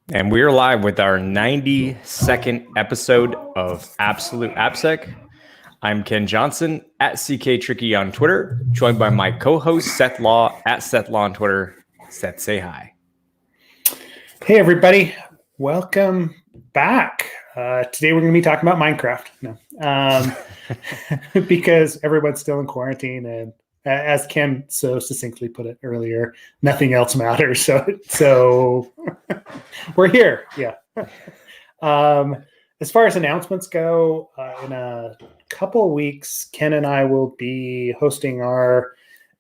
And we're live with our 92nd episode of Absolute AppSec. I'm Ken Johnson at CK Tricky on Twitter, joined by my co-host Seth Law at Seth Law on Twitter. Seth, say hi. Hey, everybody. Welcome back. Today we're going to be talking about Minecraft. Because everyone's still in quarantine, and as Ken so succinctly put it earlier, nothing else matters. So we're here. Yeah. As far as announcements go, in a couple weeks, Ken and I will be hosting our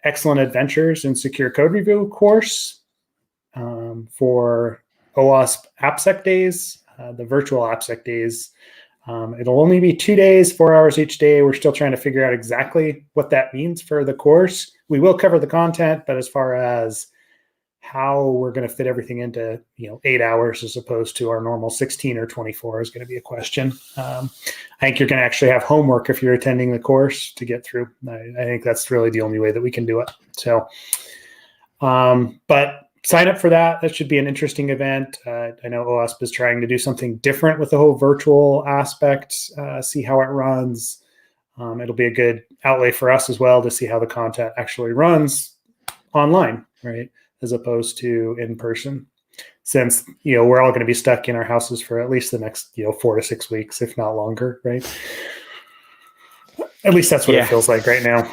Excellent Adventures in Secure Code Review course for OWASP AppSec days, the virtual AppSec days. It'll only be 2 days, 4 hours each day. We're still trying to figure out exactly what that means for the course. We will cover the content, but as far as how we're going to fit everything into 8 hours as opposed to our normal 16 or 24 is going to be a question. I think you're going to actually have homework if you're attending the course to get through. I think that's really the only way that we can do it. So, but sign up for that. That should be an interesting event. I know OWASP is trying to do something different with the whole virtual aspect, see how it runs. It'll be a good outlay for us as well to see how the content actually runs online, right? As opposed to in person, since, we're all going to be stuck in our houses for at least the next, 4 to 6 weeks, if not longer, right? At least that's what it feels like right now.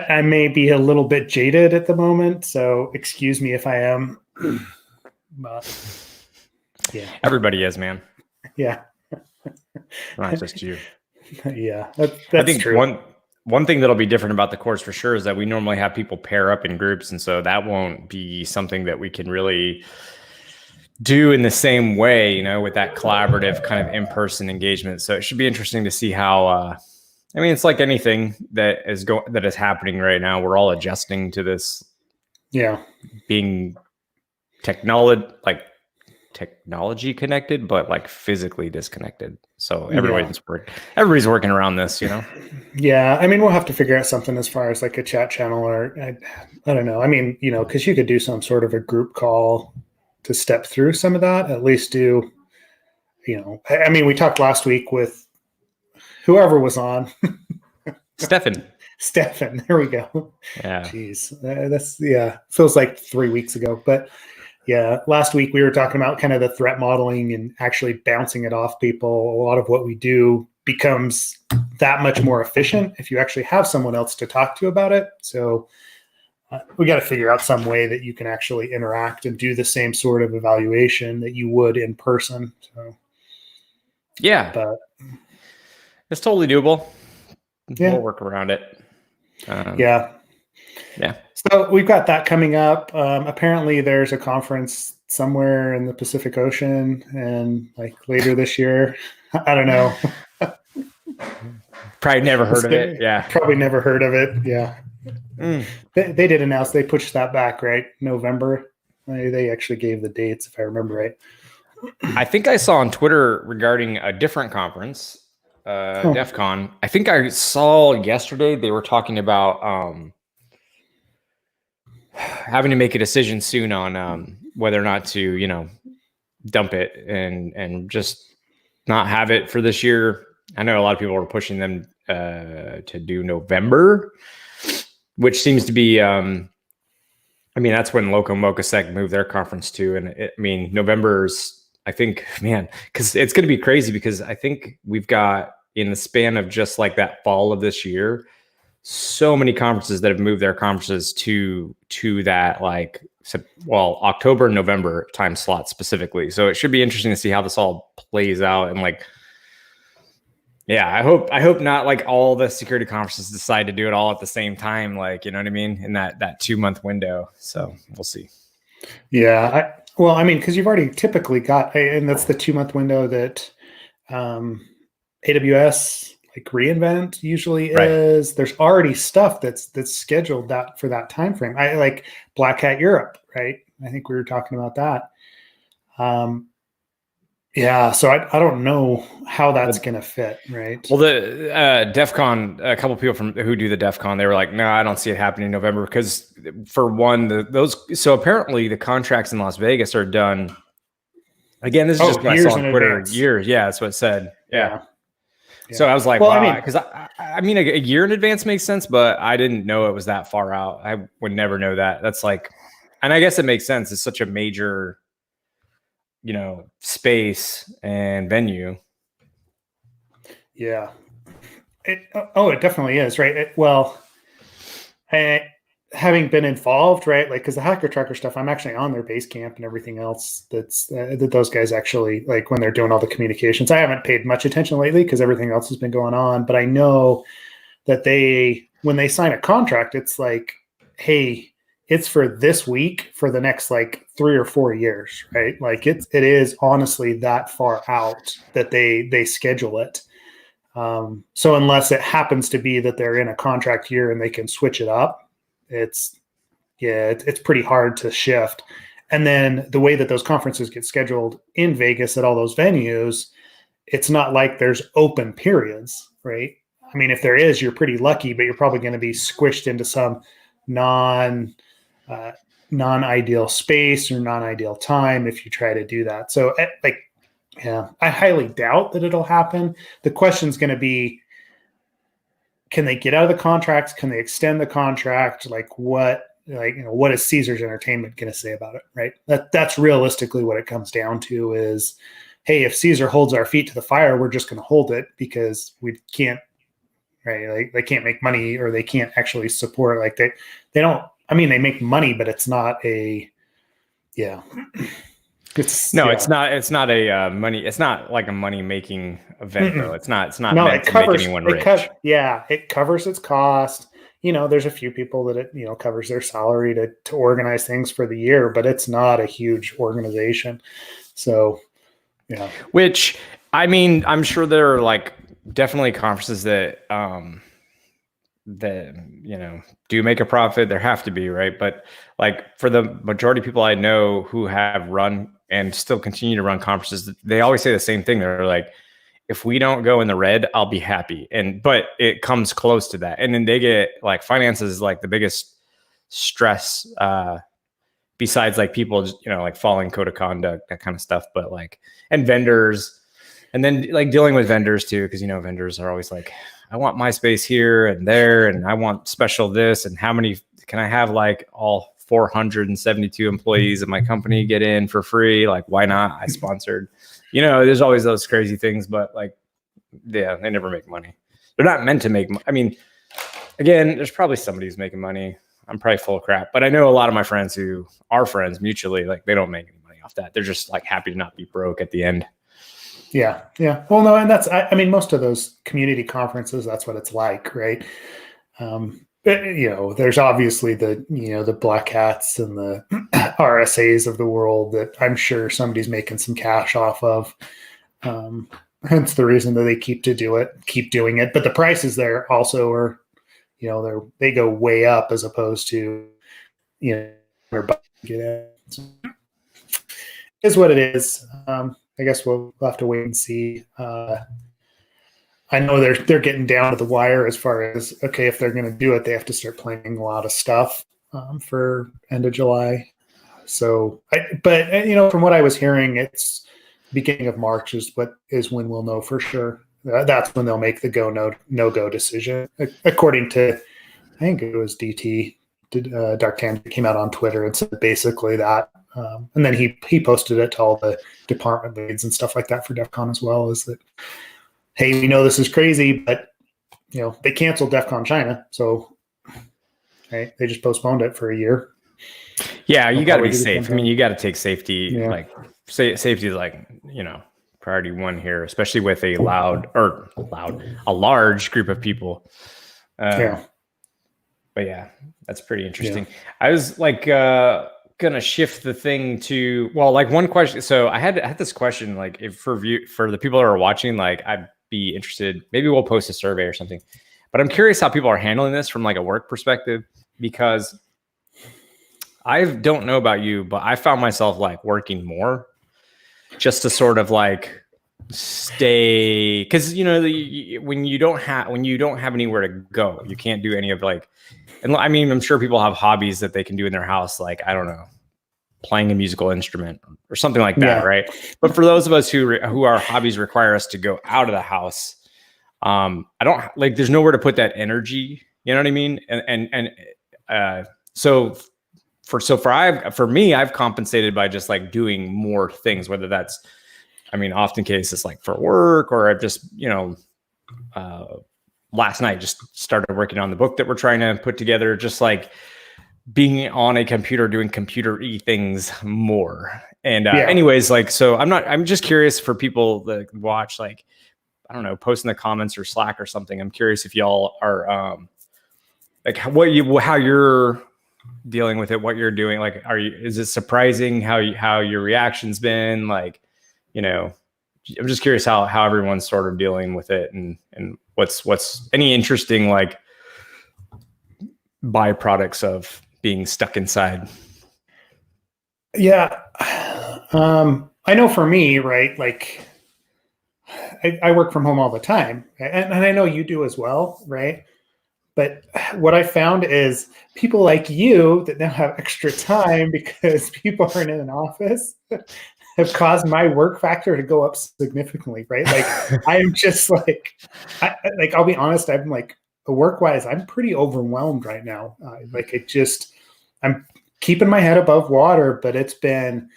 I may be a little bit jaded at the moment, so excuse me if I am. But yeah, everybody is, man. Yeah, not just you. Yeah, that's I think true. One thing that'll be different about the course for sure is that we normally have people pair up in groups, and so that won't be something that we can really do in the same way, with that collaborative kind of in-person engagement. So it should be interesting to see how. It's like anything that is happening right now. We're all adjusting to this. Yeah, being technology connected, but like physically disconnected. So everybody's working around this, Yeah, we'll have to figure out something as far as like a chat channel, or I don't know. Because you could do some sort of a group call to step through some of that. At least do, we talked last week with whoever was on. Stefan, there we go. Yeah. Jeez. Feels like 3 weeks ago. But yeah, last week we were talking about kind of the threat modeling and actually bouncing it off people. A lot of what we do becomes that much more efficient if you actually have someone else to talk to about it. So we got to figure out some way that you can actually interact and do the same sort of evaluation that you would in person. So yeah, but it's totally doable. Yeah. We'll work around it. Yeah. So we've got that coming up. Apparently there's a conference somewhere in the Pacific Ocean, and like later this year. I don't know. Probably never heard of it. Yeah. Probably never heard of it. Yeah. They did announce they pushed that back, right? November. They actually gave the dates, if I remember right. I think I saw on Twitter regarding a different conference, DEF CON. I think I saw yesterday they were talking about having to make a decision soon on whether or not to, dump it and just not have it for this year. I know a lot of people were pushing them to do November, which seems to be, that's when Loco Mocha Sec moved their conference to. And November's, I think, because it's going to be crazy, because I think we've got, in the span of just like that fall of this year, so many conferences that have moved their conferences to that October and November time slot specifically. So it should be interesting to see how this all plays out. And I hope not like all the security conferences decide to do it all at the same time, in that 2 month window. So we'll see. Yeah. Because you've already typically got, and that's the 2 month window that AWS reInvent usually is. There's already stuff that's scheduled that for that time frame. I like Black Hat Europe, right? I think we were talking about that. Yeah, so I don't know how that's going to fit, right? Well, the DEF CON, a couple of people who do the DEF CON, they were like, no, I don't see it happening in November because, for one, so apparently the contracts in Las Vegas are done Again, this is just what I saw on Twitter. Advance. Years. Yeah, that's what it said. Yeah. Yeah. So I was like, well, wow, because I mean, a year in advance makes sense, but I didn't know it was that far out. I would never know that. That's like, and I guess it makes sense. It's such a major, space and venue. Yeah. It definitely is, right? Having been involved, right? Like, because the Hacker Tracker stuff, I'm actually on their base camp and everything else. That those guys actually, like, when they're doing all the communications. I haven't paid much attention lately because everything else has been going on. But I know that when they sign a contract, it's like, hey, it's for this week for the next like 3 or 4 years, right? Like it is honestly that far out that they schedule it. So unless it happens to be that they're in a contract year and they can switch it up, it's pretty hard to shift. And then the way that those conferences get scheduled in Vegas at all those venues, it's not like there's open periods, right? I mean, if there is, you're pretty lucky, but you're probably going to be squished into some non-ideal space or non-ideal time if you try to do that. So I highly doubt that it'll happen. The question's going to be, can they get out of the contracts? Can they extend the contract? What is Caesars Entertainment going to say about it? Right. That's realistically what it comes down to is, hey, if Caesar holds our feet to the fire, we're just going to hold it because we can't, right? Like they can't make money or they can't actually support, like they don't, I mean, they make money, but it's not a, it's not a money. It's not like a money making event though. It's not meant to make anyone rich. It covers its cost. There's a few people that it, covers their salary to organize things for the year, but it's not a huge organization. So, which, I mean, I'm sure there are like definitely conferences that, do make a profit. There have to be, right? But like for the majority of people I know who have run and still continue to run conferences, they always say the same thing. They're like, if we don't go in the red, I'll be happy. But it comes close to that. And then they get like finances, like the biggest stress, besides like people, like following code of conduct, that kind of stuff. But like, and vendors, and then like dealing with vendors too, because, vendors are always like, I want my space here and there, and I want special this, and how many can I have like all 472 employees of my company get in for free? Like, why not? I sponsored, there's always those crazy things, but like, yeah, they never make money. They're not meant to make money. I mean, again, there's probably somebody who's making money. I'm probably full of crap, but I know a lot of my friends who are friends mutually, like they don't make any money off that. They're just like happy to not be broke at the end. Yeah. Well, no, and I mean, most of those community conferences, that's what it's like, right? But, there's obviously the black hats and the RSAs of the world that I'm sure somebody's making some cash off of. Hence the reason that they keep doing it. But the prices there also are, they go way up as opposed to, is what it is. I guess we'll have to wait and see. I know they're getting down to the wire as far as, okay, if they're going to do it, they have to start planning a lot of stuff for end of July. So, from what I was hearing, it's beginning of March is when we'll know for sure. That's when they'll make the no go decision, according to, I think it was DT. Dark Tangent came out on Twitter and said basically that. And then he posted it to all the department leads and stuff like that for DEF CON as well, is that, hey, we know this is crazy, but they canceled DEF CON China, so right, they just postponed it for a year. Yeah, you got to be safe. I mean, you got to take safety. Yeah. Like safety is like priority one here, especially with a large group of people. Yeah. But yeah, that's pretty interesting. Yeah. I was like gonna shift the thing to, well, like one question. So I had this question, like if for the people that are watching, like I'd be interested. Maybe we'll post a survey or something. But I'm curious how people are handling this from like a work perspective, because I don't know about you, but I found myself like working more just to sort of like stay, because when you don't have anywhere to go, you can't do any of like, and I mean, I'm sure people have hobbies that they can do in their house, like I don't know, playing a musical instrument or something like that, right? But for those of us who our hobbies require us to go out of the house, I don't like. There's nowhere to put that energy. You know what I mean? So for me, I've compensated by just like doing more things, whether that's, I mean, often cases like for work, or I've just, last night just started working on the book that we're trying to put together, just like being on a computer, doing computer-y things more. And anyways, like, so I'm just curious for people that watch, like, I don't know, post in the comments or Slack or something. I'm curious if y'all are, like how you're dealing with it, what you're doing. Like, is it surprising how your reaction's been? Like, I'm just curious how everyone's sort of dealing with it, and what's any interesting like byproducts of being stuck inside. Yeah. I know for me, right, like I work from home all the time, and I know you do as well, right? But what I found is people like you that now have extra time because people aren't in an office have caused my work factor to go up significantly, right? Like I am just like, I'll be honest, I'm like, work-wise, I'm pretty overwhelmed right now. I'm keeping my head above water, but it's been,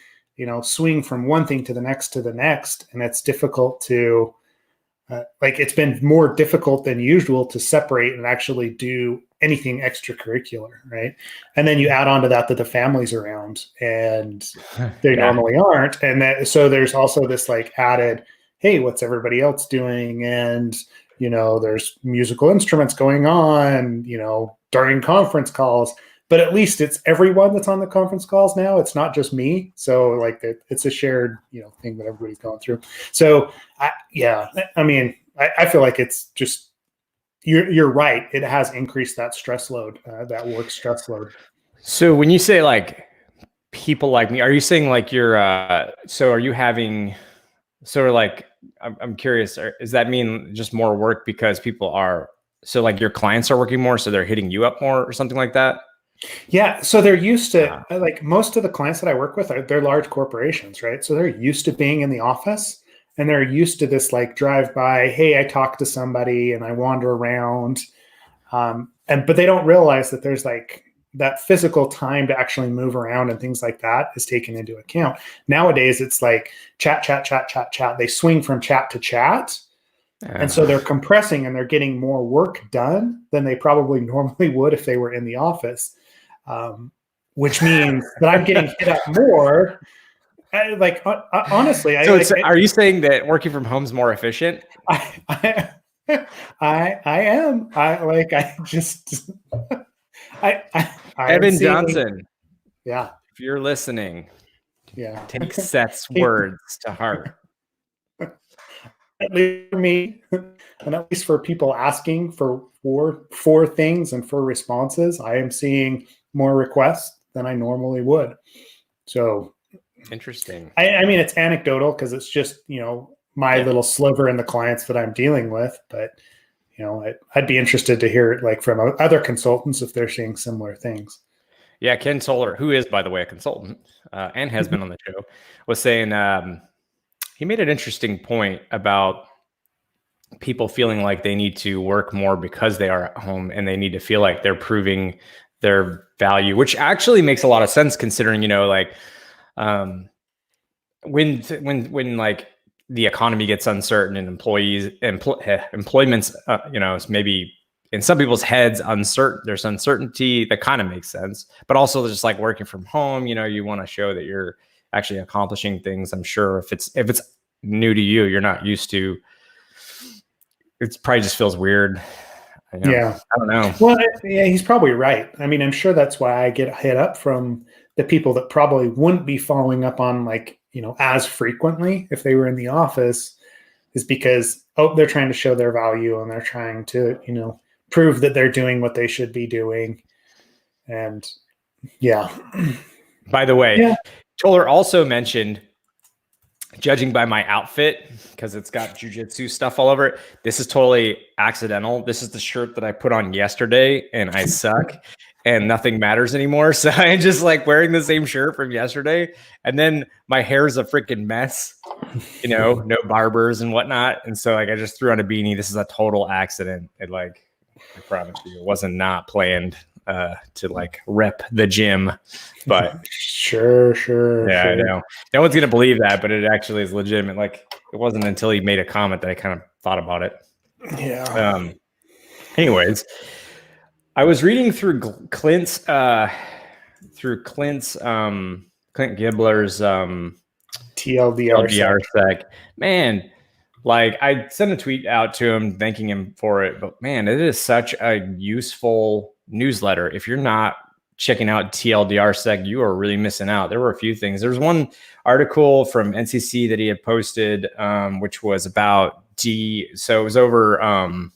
swing from one thing to the next, and it's difficult to, it's been more difficult than usual to separate and actually do anything extracurricular, right? And then you add on to that the family's around, and they normally aren't, and so there's also this like added, hey, what's everybody else doing? And there's musical instruments going on, during conference calls. But at least it's everyone that's on the conference calls now. It's not just me. So like it's a shared, thing that everybody's going through. So I feel like it's just, you're right. It has increased that stress load, that work stress load. So when you say like people like me, are you saying like so are you having sort of like, I'm curious, does that mean just more work because people are, so like your clients are working more, so they're hitting you up more or something like that? Yeah. So they're used to, like most of the clients that I work with they're large corporations, right? So they're used to being in the office, and they're used to this like drive by, hey, I talk to somebody and I wander around. But they don't realize that there's like that physical time to actually move around and things like that is taken into account. Nowadays, it's like chat. They swing from chat to chat. And so they're compressing and they're getting more work done than they probably normally would if they were in the office. Which means that I'm getting hit up more. Honestly, are you saying that working from home is more efficient? I am. Evan Johnson. Yeah. If you're listening, yeah, take Seth's words to heart. At least for me, and at least for people asking for things and for responses, I am seeing more requests than I normally would. So interesting. I mean, it's anecdotal because it's just, my little sliver in the clients that I'm dealing with, but I'd be interested to hear it like from other consultants if they're seeing similar things. Yeah, Ken Solar, who is, by the way, a consultant and has been on the show, was saying he made an interesting point about people feeling like they need to work more because they are at home, and they need to feel like they're proving their value, which actually makes a lot of sense considering, when like the economy gets uncertain and employment's, is maybe in some people's heads uncertain. There's uncertainty that kind of makes sense, but also just like working from home, you want to show that you're actually accomplishing things. I'm sure if it's new to you, you're not used to, it probably just feels weird. Yeah. I don't know. Well, yeah, he's probably right. I mean, I'm sure that's why I get hit up from the people that probably wouldn't be following up on as frequently if they were in the office, is because, they're trying to show their value and they're trying to, prove that they're doing what they should be doing. And yeah. By the way, Toller also mentioned, judging by my outfit, because it's got jujitsu stuff all over it, this is totally accidental. This is the shirt that I put on yesterday and I suck. and nothing matters anymore. So I'm just like wearing the same shirt from yesterday. And then my hair's a freaking mess, no barbers and whatnot. And so like I just threw on a beanie. This is a total accident. It like, I promise you, it wasn't not planned to like rep the gym. But sure. Yeah, I know. No one's gonna believe that, but it actually is legitimate. Like it wasn't until he made a comment that I kind of thought about it. Yeah. Anyways, I was reading through Clint Gibbler's TLDR sec. Man, like I sent a tweet out to him thanking him for it, but man, it is such a useful newsletter. If you're not checking out TLDR sec, you are really missing out. There were a few things. There's one article from NCC that he had posted, which was about so it was over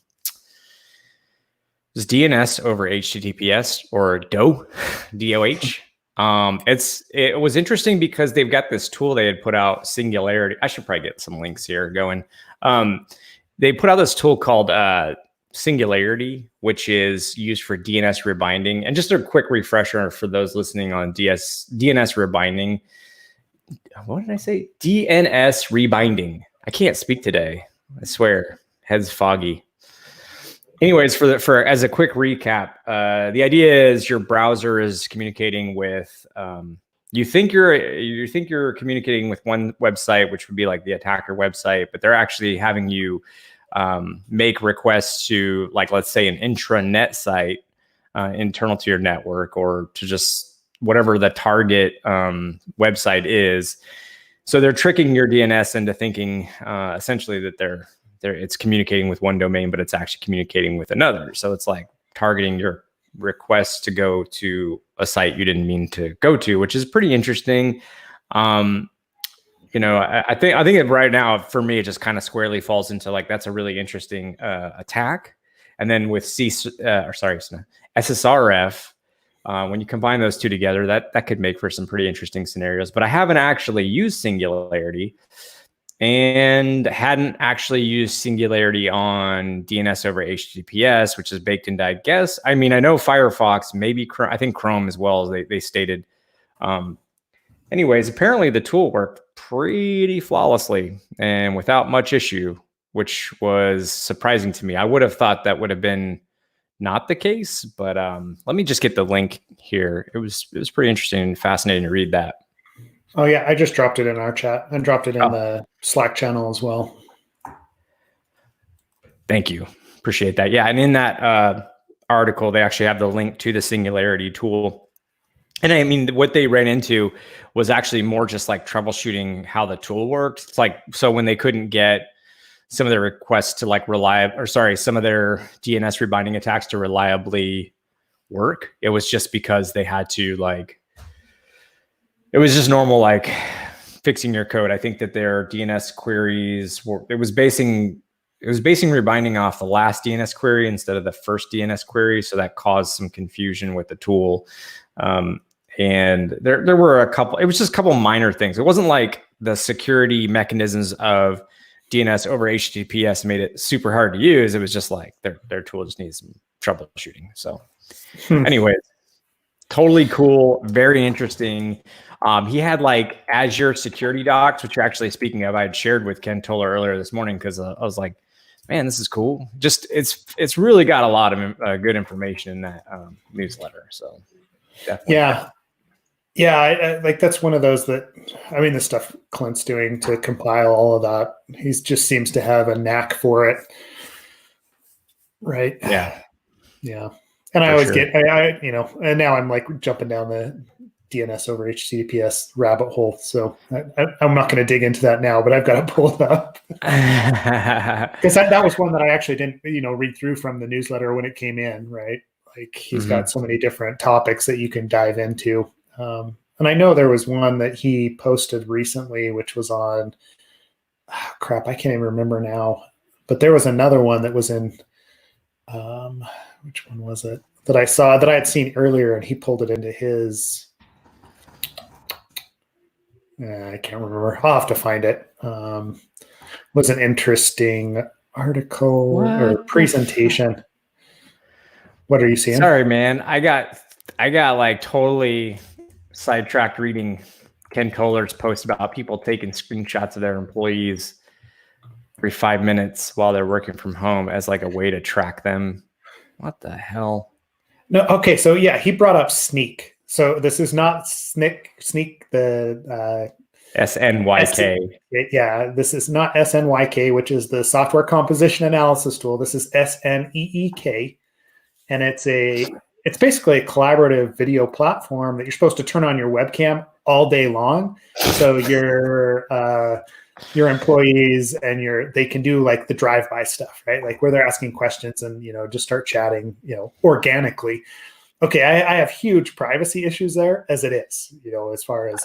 is DNS over HTTPS or DOH. It was interesting because they've got this tool they had put out, Singularity. I should probably get some links here going. They put out this tool called Singularity, which is used for DNS rebinding. And just a quick refresher for those listening on DNS rebinding. What did I say? DNS rebinding. I can't speak today. I swear, head's foggy. Anyways, for as a quick recap, the idea is your browser is communicating with you think you're communicating with one website, which would be like the attacker website, but they're actually having you make requests to, like, let's say an intranet site internal to your network, or to just whatever the target website is. So they're tricking your DNS into thinking essentially that it's communicating with one domain, but it's actually communicating with another. So it's like targeting your request to go to a site you didn't mean to go to, which is pretty interesting. I think right now for me, it just kind of squarely falls into like, that's a really interesting attack. And then with SSRF, when you combine those two together, that could make for some pretty interesting scenarios. But I haven't actually used Singularity, and hadn't actually used Singularity on DNS over HTTPS, which is baked into, I guess. I mean, I know Firefox, maybe I think Chrome as well, as they stated. Anyways, apparently the tool worked pretty flawlessly and without much issue, which was surprising to me. I would have thought that would have been not the case, but let me just get the link here. It was pretty interesting and fascinating to read that. Oh yeah, I just dropped it in our chat and dropped it in the Slack channel as well. Thank you. Appreciate that. Yeah, and in that article, they actually have the link to the Singularity tool. And I mean, what they ran into was actually more just like troubleshooting how the tool worked. It's like, so when they couldn't get some of their requests to like some of their DNS rebinding attacks to reliably work, it was just because they had to it was just normal, like fixing your code. I think that their DNS queries it was basing rebinding off the last DNS query instead of the first DNS query. So that caused some confusion with the tool. And there were it was just a couple minor things. It wasn't like the security mechanisms of DNS over HTTPS made it super hard to use. It was just like their tool just needs some troubleshooting. So anyways, totally cool. Very interesting. He had like Azure security docs, which you're actually, speaking of, I had shared with Ken Toller earlier this morning, because I was like, man, this is cool. Just it's really got a lot of good information in that newsletter. So definitely. Yeah. I like, that's one of those that, I mean, the stuff Clint's doing to compile all of that, he just seems to have a knack for it. Right. Yeah. And I always get, and now I'm like jumping down the DNS over HTTPS rabbit hole. So I'm not going to dig into that now, but I've got to pull it up. Because that was one that I actually didn't, read through from the newsletter when it came in, right? Like he's got so many different topics that you can dive into. And I know there was one that he posted recently, which was on, I can't even remember now, but there was another one that was in, which one was it that I saw that I had seen earlier, and he pulled it into his, I can't remember. I'll have to find it. Was an interesting article or presentation. What are you seeing? Sorry, man. I got I got like totally sidetracked reading Ken Kohler's post about people taking screenshots of their employees every 5 minutes while they're working from home as like a way to track them. What the hell? No, okay, so yeah, he brought up Sneek. So this is not Sneek the SNYK. yeah, this is not SNYK, which is the software composition analysis tool. This is SNEEK, and it's basically a collaborative video platform that you're supposed to turn on your webcam all day long. So your employees and they can do like the drive-by stuff, right? Like where they're asking questions and, just start chatting, organically. Okay, I have huge privacy issues there as it is, as far as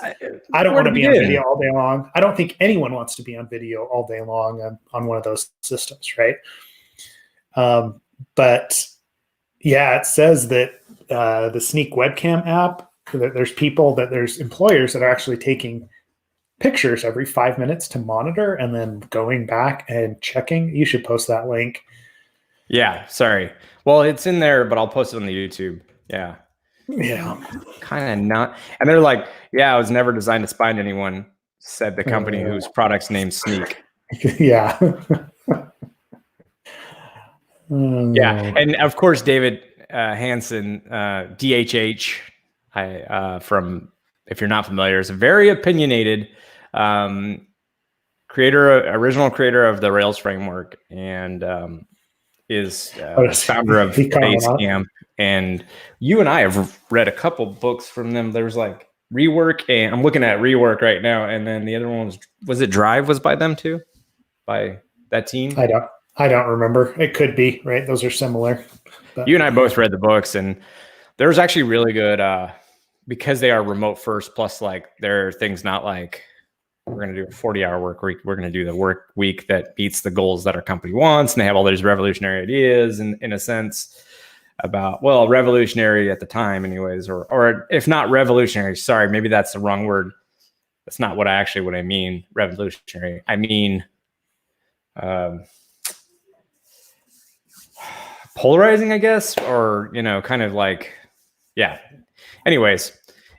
I don't want to be on video all day long. I don't think anyone wants to be on video all day long on one of those systems, right? But yeah, it says that the Sneek webcam app, there's employers that are actually taking pictures every 5 minutes to monitor and then going back and checking. You should post that link. Yeah, sorry. Well, it's in there, but I'll post it on the YouTube. Yeah. Kind of not. And they're like, yeah, it was never designed to spy on anyone, said the company whose product's named Sneek. Yeah. Yeah. And of course, David Hansen, DHH, from, if you're not familiar, is a very opinionated original creator of the Rails framework, and is founder of Basecamp. And you and I have read a couple books from them. There's like Rework, and I'm looking at Rework right now. And then the other one was it Drive was by them too? By that team? I don't remember. It could be, right? Those are similar. But you and I both read the books, and there's actually really good because they are remote first, plus like there are things not like we're going to do a 40-hour work week. We're going to do the work week that beats the goals that our company wants. And they have all these revolutionary ideas, and in a sense about, well, revolutionary at the time anyways, or if not revolutionary, sorry, maybe that's the wrong word. That's not what I mean. Revolutionary. I mean, polarizing, I guess, or, kind of like, yeah. Anyways,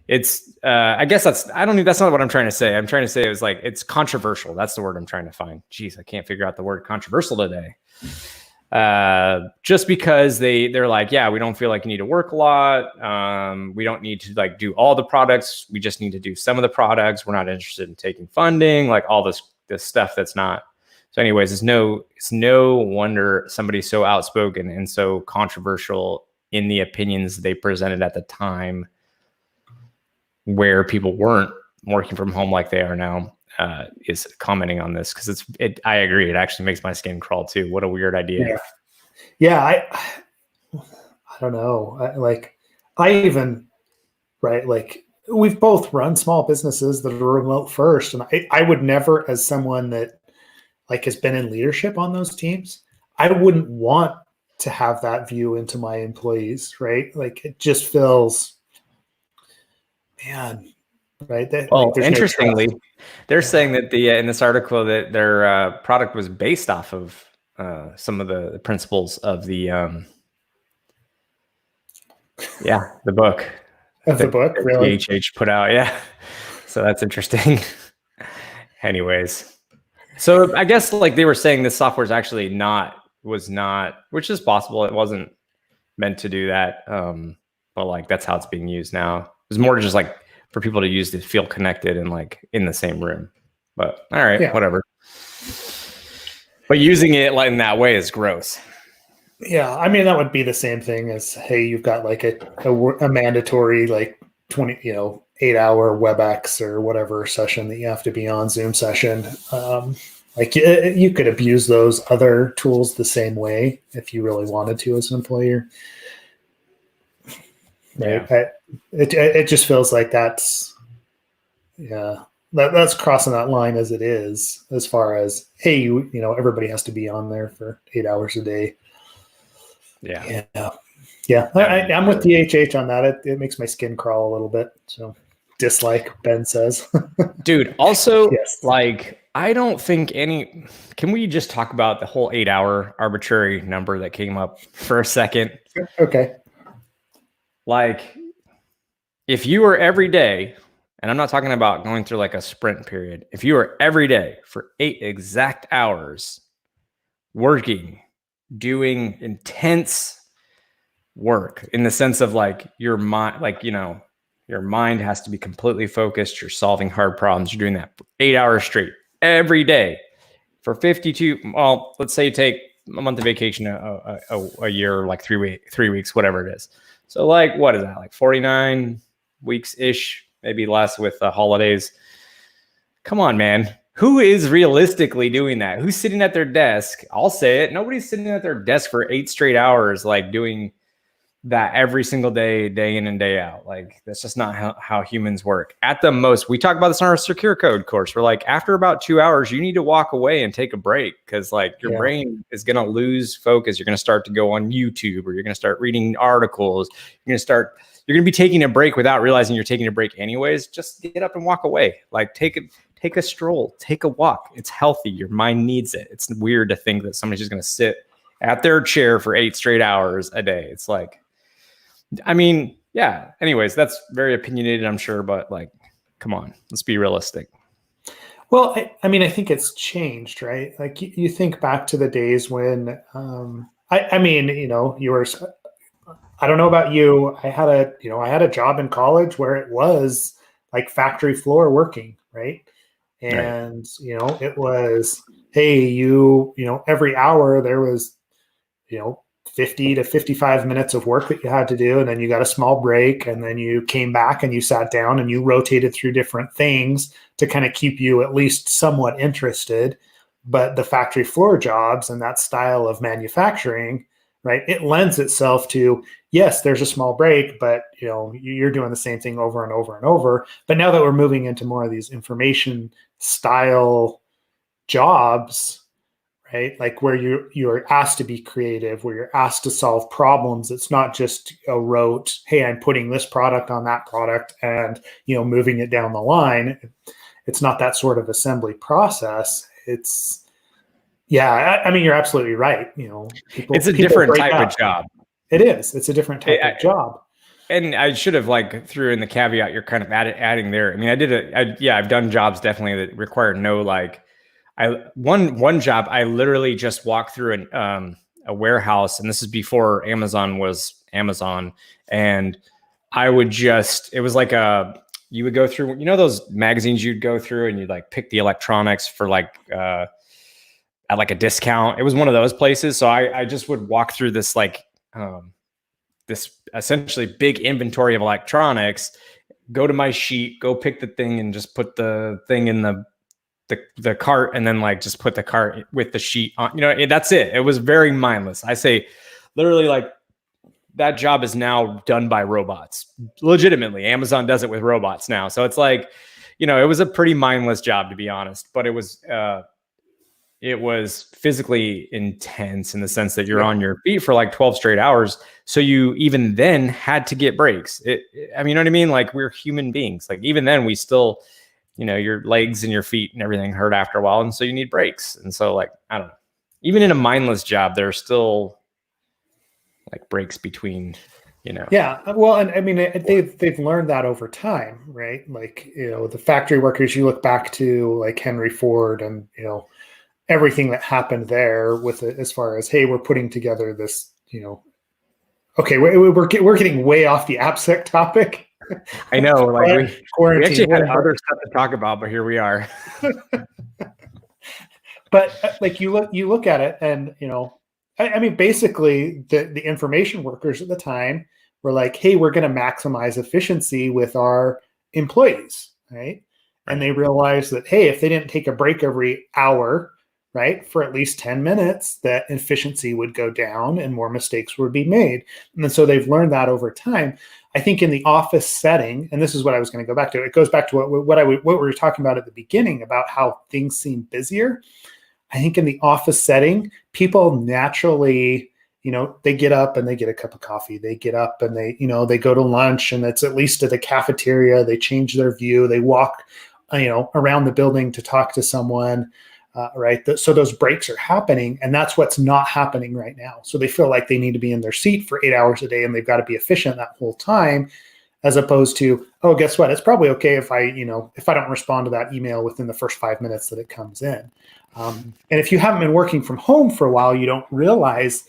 it's, I guess that's not what I'm trying to say. I'm trying to say it's controversial. That's the word I'm trying to find. Jeez, I can't figure out the word controversial today. Just because they're like, yeah, we don't feel like you need to work a lot. We don't need to like do all the products. We just need to do some of the products. We're not interested in taking funding, like all this stuff that's not. So anyways, it's no wonder somebody's so outspoken and so controversial in the opinions they presented at the time, where people weren't working from home like they are now, is commenting on this, because I agree. It actually makes my skin crawl too. What a weird idea. Yeah. I don't know. We've both run small businesses that are remote first. And I would never, as someone that like has been in leadership on those teams, I wouldn't want to have that view into my employees, right? Like it just feels, man, right? Well, interestingly, they're saying that in this article that their product was based off of some of the principles of the the book. The book, really? DHH put out, yeah. So that's interesting. Anyways, so I guess like they were saying this software is actually was not, which is possible. It wasn't meant to do that, but like that's how it's being used now. It was more just like for people to use to feel connected and like in the same room. But all right, whatever. But using it like in that way is gross. Yeah, I mean that would be the same thing as, hey, you've got like a mandatory like 8-hour WebEx or whatever session that you have to be on, Zoom session. Like you could abuse those other tools the same way if you really wanted to as an employer. Right? Yeah. It just feels like that's crossing that line as it is, as far as, hey, everybody has to be on there for 8 hours a day. Yeah. I'm with DHH on that. It makes my skin crawl a little bit. So dislike, Ben says. Dude, also, yes. like, I don't think can we just talk about the whole 8-hour arbitrary number that came up for a second? Okay. Like, if you were every day, and I'm not talking about going through like a sprint period, if you were every day for 8 exact hours working, doing intense work in the sense of like your mind, like, your mind has to be completely focused. You're solving hard problems. You're doing that for 8 hours straight every day for 52. Well, let's say you take a month of vacation, a year, like 3 weeks, whatever it is. So like, what is that? Like 49 weeks ish, maybe less with the holidays. Come on, man. Who is realistically doing that? Who's sitting at their desk? I'll say it. Nobody's sitting at their desk for 8 straight hours, like doing that every single day, day in and day out. Like, that's just not how humans work. At the most, we talk about this on our secure code course. We're like, after about 2 hours, you need to walk away and take a break, because like your brain is going to lose focus. You're going to start to go on YouTube, or you're going to start reading articles. You're going to be taking a break without realizing you're taking a break anyways. Just get up and walk away. Like, take a stroll, take a walk. It's healthy. Your mind needs it. It's weird to think that somebody's just going to sit at their chair for 8 straight hours a day. It's like, I mean, yeah. Anyways, that's very opinionated, I'm sure, but like, come on, let's be realistic. Well, I mean, I think it's changed, right? Like you think back to the days when, I mean, you were, I don't know about you. I had a job in college where it was like factory floor working, right? And, it was, hey, every hour there was, 50 to 55 minutes of work that you had to do. And then you got a small break, and then you came back and you sat down and you rotated through different things to kind of keep you at least somewhat interested. But the factory floor jobs and that style of manufacturing, right, it lends itself to, yes, there's a small break, but you're doing the same thing over and over and over. But now that we're moving into more of these information style jobs, right? Like where you're asked to be creative, where you're asked to solve problems. It's not just a rote, hey, I'm putting this product on that product and, moving it down the line. It's not that sort of assembly process. It's, I mean, you're absolutely right. It's a different type of job. It is. It's a different type of job. And I should have threw in the caveat you're kind of adding there. I mean, I've done jobs definitely that require no one job, I literally just walked through a warehouse, and this is before Amazon was Amazon. And it was like you would go through, those magazines you'd go through and you'd like pick the electronics for at like a discount. It was one of those places. So I just would walk through this this essentially big inventory of electronics, go to my sheet, go pick the thing and just put the thing in the cart, and then just put the cart with the sheet on, that's it. It was very mindless. I say literally that job is now done by robots. Legitimately, Amazon does it with robots now. So it's it was a pretty mindless job, to be honest, but it was physically intense in the sense that you're on your feet for 12 straight hours. So you even then had to get breaks. You know what I mean? Like, we're human beings. Like, even then we still, your legs and your feet and everything hurt after a while. And so you need breaks. And so I don't know, even in a mindless job, there's still breaks between, Yeah. Well, and I mean, they've learned that over time, right? The factory workers, you look back to Henry Ford and, everything that happened there with it, as far as, hey, we're putting together this, okay, we're getting way off the AppSec topic. I know, we actually had other stuff to talk about, but here we are. But you look at it, and I mean, basically, the information workers at the time were like, hey, we're going to maximize efficiency with our employees, right? And they realized that, hey, if they didn't take a break every hour, right, for at least 10 minutes, that efficiency would go down and more mistakes would be made. And then so they've learned that over time. I think in the office setting, and this is what I was going to go back to, it goes back to what we were talking about at the beginning about how things seem busier. I think in the office setting, people naturally, they get up and they get a cup of coffee. They get up and they go to lunch, and it's at least to the cafeteria. They change their view. They walk, around the building to talk to someone. Right. So those breaks are happening, and that's what's not happening right now. So they feel like they need to be in their seat for 8 hours a day, and they've got to be efficient that whole time. as opposed to, oh, guess what? It's probably okay if I don't respond to that email within the first 5 minutes that it comes in. And if you haven't been working from home for a while, you don't realize,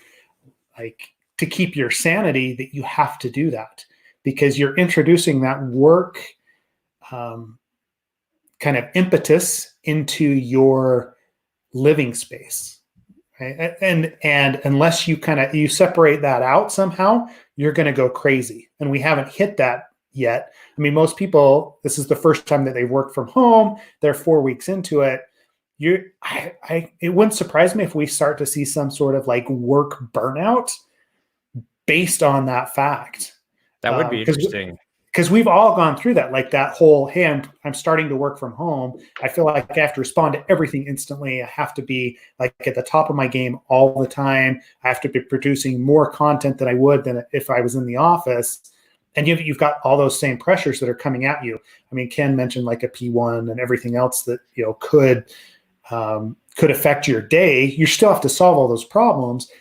like, to keep your sanity, that you have to do that, because you're introducing that work kind of impetus into your living space. Right? And unless you separate that out somehow, you're going to go crazy. And we haven't hit that yet. I mean, most people, this is the first time that they've worked from home. They're 4 weeks into it. It wouldn't surprise me if we start to see some sort of like work burnout based on that fact. That would be interesting. Because we've all gone through that, like that whole, hey, I'm starting to work from home. I feel like I have to respond to everything instantly. I have to be like at the top of my game all the time. I have to be producing more content than I would than if I was in the office. And you've got all those same pressures that are coming at you. I mean, Ken mentioned like a P1 and everything else that could affect your day. You still have to solve all those problems,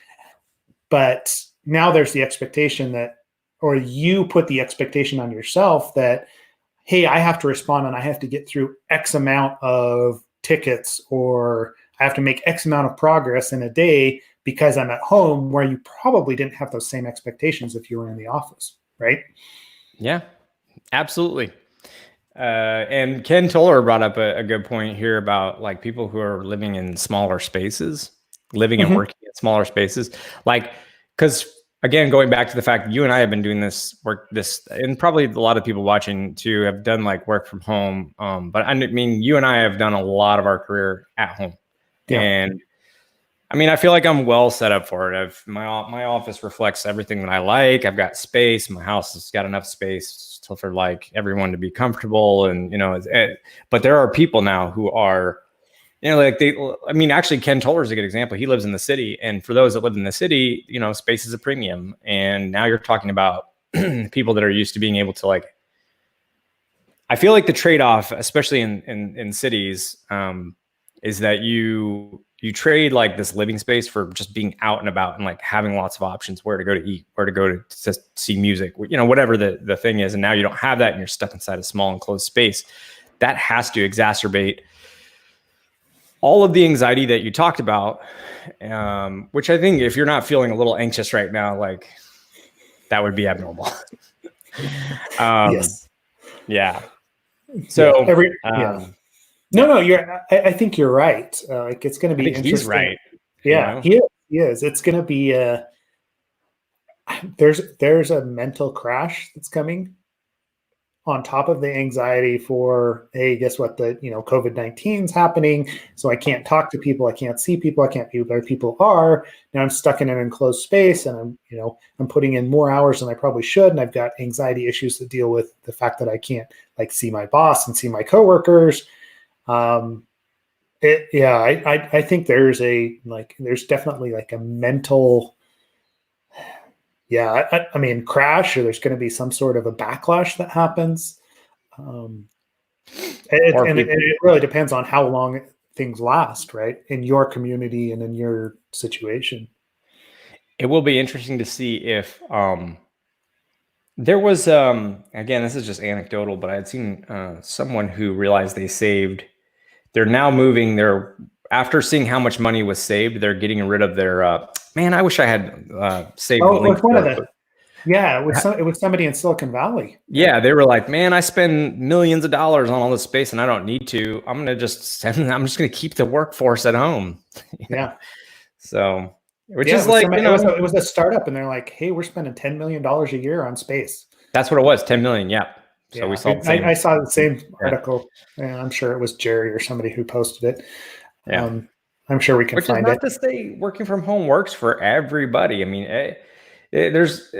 but now there's the expectation that, or you put the expectation on yourself that, hey, I have to respond and I have to get through X amount of tickets, or I have to make X amount of progress in a day because I'm at home, where you probably didn't have those same expectations if you were in the office, right? Yeah, absolutely. And Ken Toller brought up a good point here about like people who are living in smaller spaces, living and working in smaller spaces, like, because again, going back to the fact that you and I have been doing this, and probably a lot of people watching too have done like work from home. But I mean, you and I have done a lot of our career at home. Yeah. And I mean, I feel like I'm well set up for it. My office reflects everything that I like. I've got space. My house has got enough space for like everyone to be comfortable. And, but there are people now who are, actually Ken Toller is a good example. He lives in the city. And for those that live in the city, space is a premium. And now you're talking about people that are used to being able to like, I feel like the trade-off, especially in cities, is that you trade like this living space for just being out and about and like having lots of options, where to go to eat, where to go to see music, whatever the thing is. And now you don't have that and you're stuck inside a small enclosed space. That has to exacerbate all of the anxiety that you talked about, which I think if you're not feeling a little anxious right now, like that would be abnormal. Yes. Yeah. So No, I think you're right. Like it's going to be interesting. He's right. Yeah, he is. It's going to be there's a mental crash that's coming on top of the anxiety for, hey, guess what? COVID-19 is happening. So I can't talk to people. I can't see people. I can't be where people are. Now I'm stuck in an enclosed space, and I'm putting in more hours than I probably should. And I've got anxiety issues to deal with the fact that I can't like see my boss and see my coworkers. I think there's definitely like a mental, I mean, crash, or there's going to be some sort of a backlash that happens. It really depends on how long things last, right? In your community and in your situation. It will be interesting to see if there was, again, this is just anecdotal, but I had seen someone who realized they're now moving after seeing how much money was saved, they're getting rid of their, I wish I had saved. Oh, it was somebody in Silicon Valley. Yeah. They were like, man, I spend millions of dollars on all this space and I don't need to. I'm going to keep the workforce at home. Yeah. So, it was a startup, and they're like, hey, we're spending $10 million a year on space. That's what it was. 10 million. Yeah. So we saw the same. I saw the same article, and I'm sure it was Jerry or somebody who posted it. Yeah. I'm sure we can find it. Not to say working from home works for everybody. I mean, there's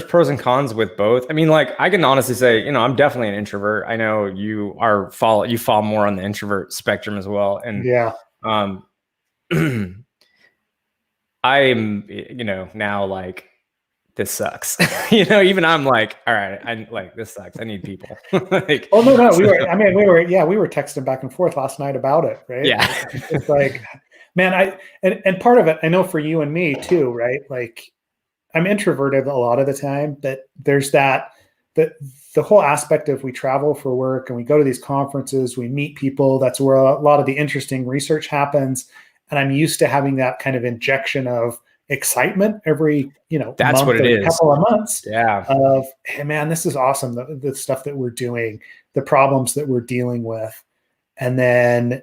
pros and cons with both. I mean, like I can honestly say, I'm definitely an introvert. I know you fall more on the introvert spectrum as well. And I'm, now like, this sucks. Even I'm like, all right, this sucks. I need people. Like, oh no, we were texting back and forth last night about it, right? Yeah. It's like, man, and part of it, I know for you and me too, right? Like I'm introverted a lot of the time, but there's that the whole aspect of we travel for work and we go to these conferences, we meet people. That's where a lot of the interesting research happens. And I'm used to having that kind of injection of excitement every, That's month what it or is. couple of months Yeah. of, hey man, this is awesome. The stuff that we're doing, the problems that we're dealing with. And then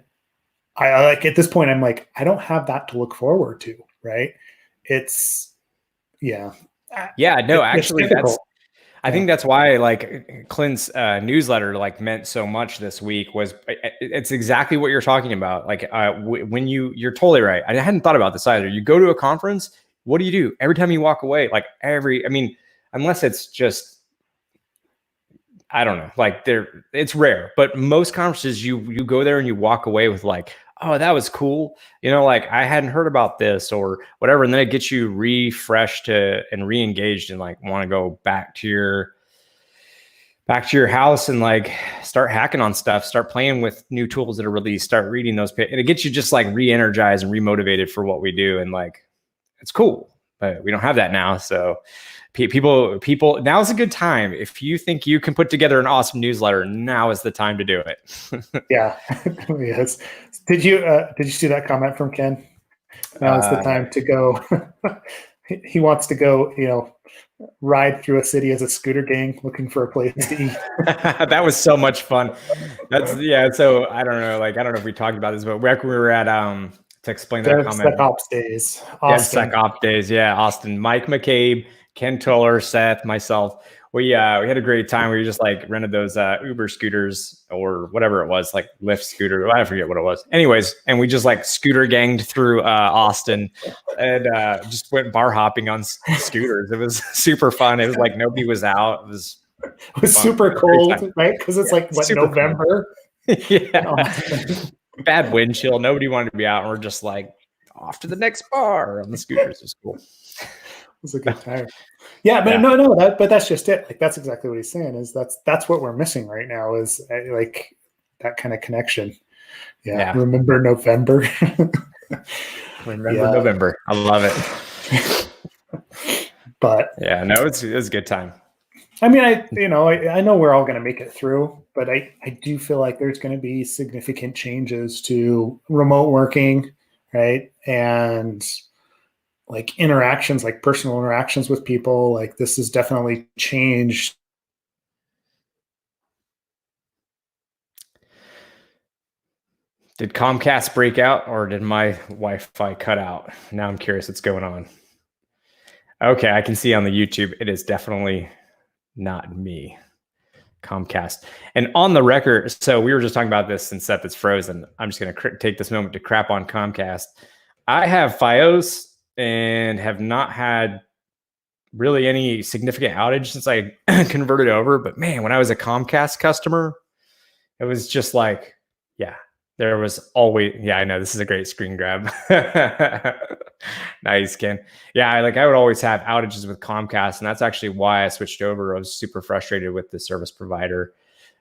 I like at this point, I'm like, I don't have that to look forward to. Right. It's Yeah. No, actually I think that's why like Clint's newsletter like meant so much this week was it's exactly what you're talking about. Like when you're totally right. I hadn't thought about this either. You go to a conference, what do you do? Every time you walk away, like unless it's just, I don't know, like it's rare, but most conferences you go there and you walk away with like, oh, that was cool. Like I hadn't heard about this or whatever. And then it gets you refreshed and re-engaged and like want to go back to your house and like start hacking on stuff, start playing with new tools that are released, start reading those. And it gets you just like re-energized and remotivated for what we do. And like, it's cool, but we don't have that now. So people, now is a good time. If you think you can put together an awesome newsletter, now is the time to do it. Yeah. Yes. Did you see that comment from Ken? Now is the time to go. He wants to go, ride through a city as a scooter gang looking for a place to eat. That was so much fun. So I don't know. Like, I don't know if we talked about this, but we were at, to explain that comment. DevSecOps days. DevSecOps days. Yeah. Austin, Mike McCabe, Ken Toller, Seth, myself. We had a great time. We just like rented those Uber scooters or whatever it was, like Lyft scooter. I forget what it was. Anyways, and we just like scooter ganged through Austin and just went bar hopping on scooters. It was super fun. It was like nobody was out. It was super cold, right? Because it's like November. Yeah. Bad wind chill. Nobody wanted to be out, and we're just like off to the next bar on the scooters. It was cool. It was a good time. Yeah, but no, but that's just it. Like that's exactly what he's saying. Is that's what we're missing right now. Is like that kind of connection. Yeah. Remember November. November. I love it. But yeah, no, it's a good time. I mean, I know we're all going to make it through, but I do feel like there's going to be significant changes to remote working, right? And like interactions, like personal interactions with people, like this has definitely changed. Did Comcast break out or did my Wi-Fi cut out? Now I'm curious what's going on. Okay, I can see on the YouTube, it is definitely not me. Comcast. And on the record, so we were just talking about this and Seth is frozen. I'm just going to take this moment to crap on Comcast. I have Fios and have not had really any significant outage since I converted over. But man, when I was a Comcast customer, it was just like, there was always, I know this is a great screen grab. Nice, Ken. Yeah, I would always have outages with Comcast, and that's actually why I switched over. I was super frustrated with the service provider.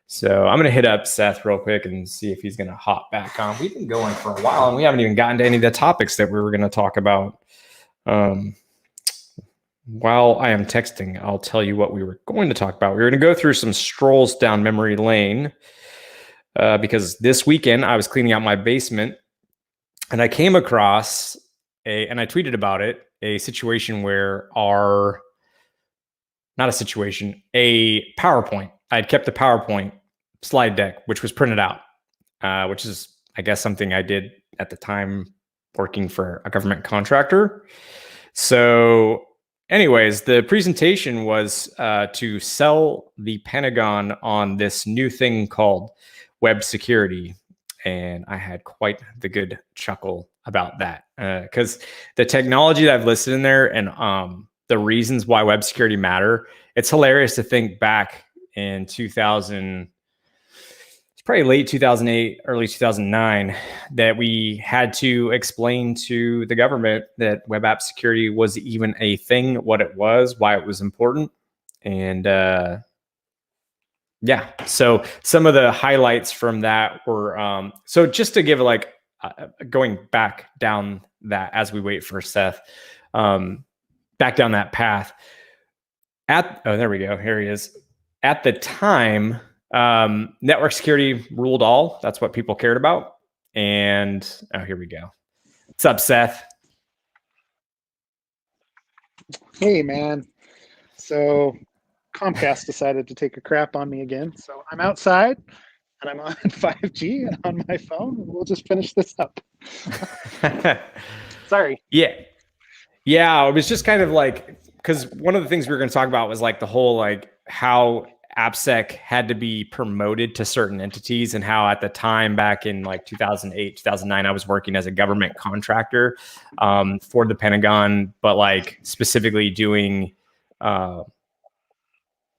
So I'm going to hit up Seth real quick and see if he's going to hop back on. We've been going for a while, and we haven't even gotten to any of the topics that we were going to talk about. While I am texting, I'll tell you what we were going to talk about. We were going to go through some strolls down memory lane because this weekend I was cleaning out my basement, and I came across and I tweeted about it, a situation where a PowerPoint. I had kept the PowerPoint slide deck, which was printed out, which is, I guess, something I did at the time working for a government contractor. So anyways, the presentation was to sell the Pentagon on this new thing called web security. And I had quite the good chuckle about that because the technology that I've listed in there and the reasons why web security matter, it's hilarious to think back in 2000, it's probably late 2008, early 2009, that we had to explain to the government that web app security was even a thing, what it was, why it was important. And so some of the highlights from that were, so just to give going back down that as we wait for Seth, back down that path there we go. Here he is. at the time, network security ruled all. That's what people cared about. And here we go. What's up, Seth? Hey, man. So Comcast decided to take a crap on me again. So I'm outside and I'm on 5G and on my phone. We'll just finish this up. Sorry. Yeah. Yeah. It was just kind of like, because one of the things we were going to talk about was like the whole, like how AppSec had to be promoted to certain entities, and how at the time back in like 2008, 2009, I was working as a government contractor for the Pentagon, but like specifically doing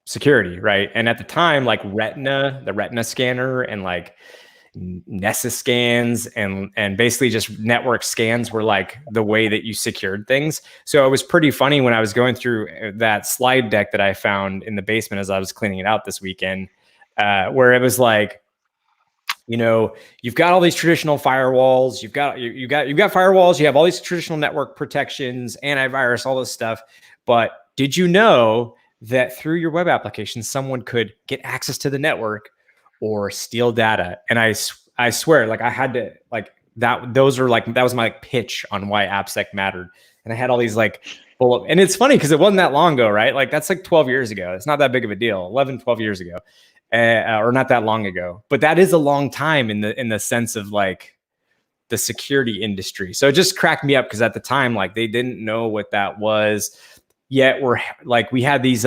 security, right? And at the time, like the retina scanner and like Nessus scans and basically just network scans were like the way that you secured things. So it was pretty funny when I was going through that slide deck that I found in the basement as I was cleaning it out this weekend, where it was like, you know, you've got all these traditional firewalls, you've got firewalls, you have all these traditional network protections, antivirus, all this stuff. But did you know that through your web application, someone could get access to the network or steal data? And I swear, like I had to like that. Those are like, that was my like pitch on why AppSec mattered. And I had all these like, and it's funny because it wasn't that long ago, right? Like that's like 12 years ago. It's not that big of a deal. 11, 12 years ago. Or not that long ago, but that is a long time in the sense of like the security industry. So it just cracked me up because at the time, like they didn't know what that was. Yet we're like, we had these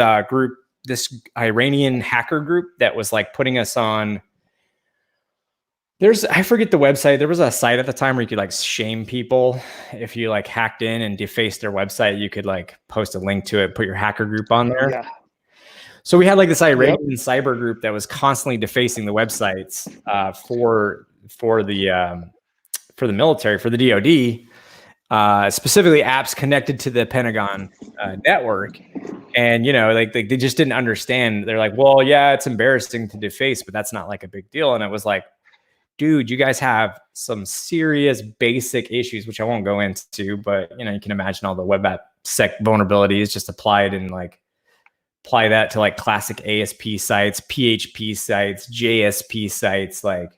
this Iranian hacker group that was like putting us on. I forget the website. There was a site at the time where you could like shame people. If you like hacked in and defaced their website, you could like post a link to it, put your hacker group on there. Yeah. So we had like this Iranian cyber group that was constantly defacing the websites for the military, for the DoD, specifically apps connected to the Pentagon network. And, you know, like they just didn't understand. They're like, well, yeah, it's embarrassing to deface, but that's not like a big deal. And it was like, dude, you guys have some serious basic issues, which I won't go into, but, you know, you can imagine all the web app sec vulnerabilities just applied and like apply that to like classic ASP sites, PHP sites, JSP sites, like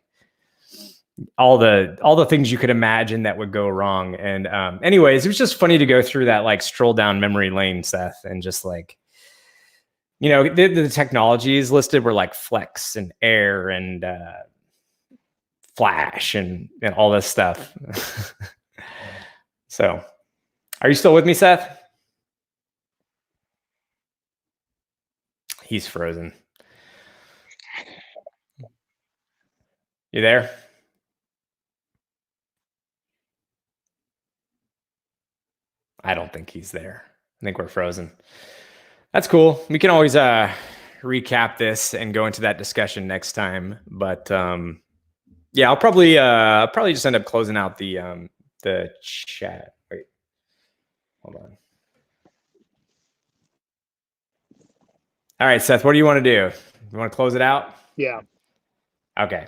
all the things you could imagine that would go wrong. And anyways, it was just funny to go through that, like stroll down memory lane, Seth, and just like, you know, the technologies listed were like Flex and Air and Flash and all this stuff. So are you still with me, Seth? He's frozen. You there? I don't think he's there. I think we're frozen. That's cool. We can always recap this and go into that discussion next time. But yeah, I'll probably just end up closing out the chat. Wait, hold on. All right, Seth, what do you want to do? You want to close it out? Yeah. Okay.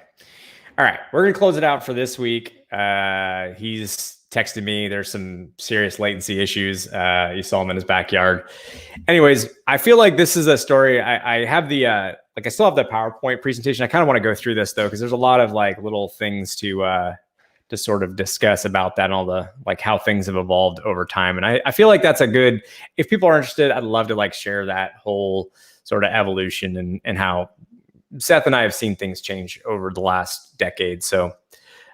All right, we're gonna close it out for this week. He's texted me. There's some serious latency issues. You saw him in his backyard. Anyways, I feel like this is a story. I have the like I still have the PowerPoint presentation. I kind of want to go through this though, because there's a lot of like little things to sort of discuss about that and all the like how things have evolved over time. And I feel like that's a good, if people are interested, I'd love to like share that whole sort of evolution and how Seth and I have seen things change over the last decade. So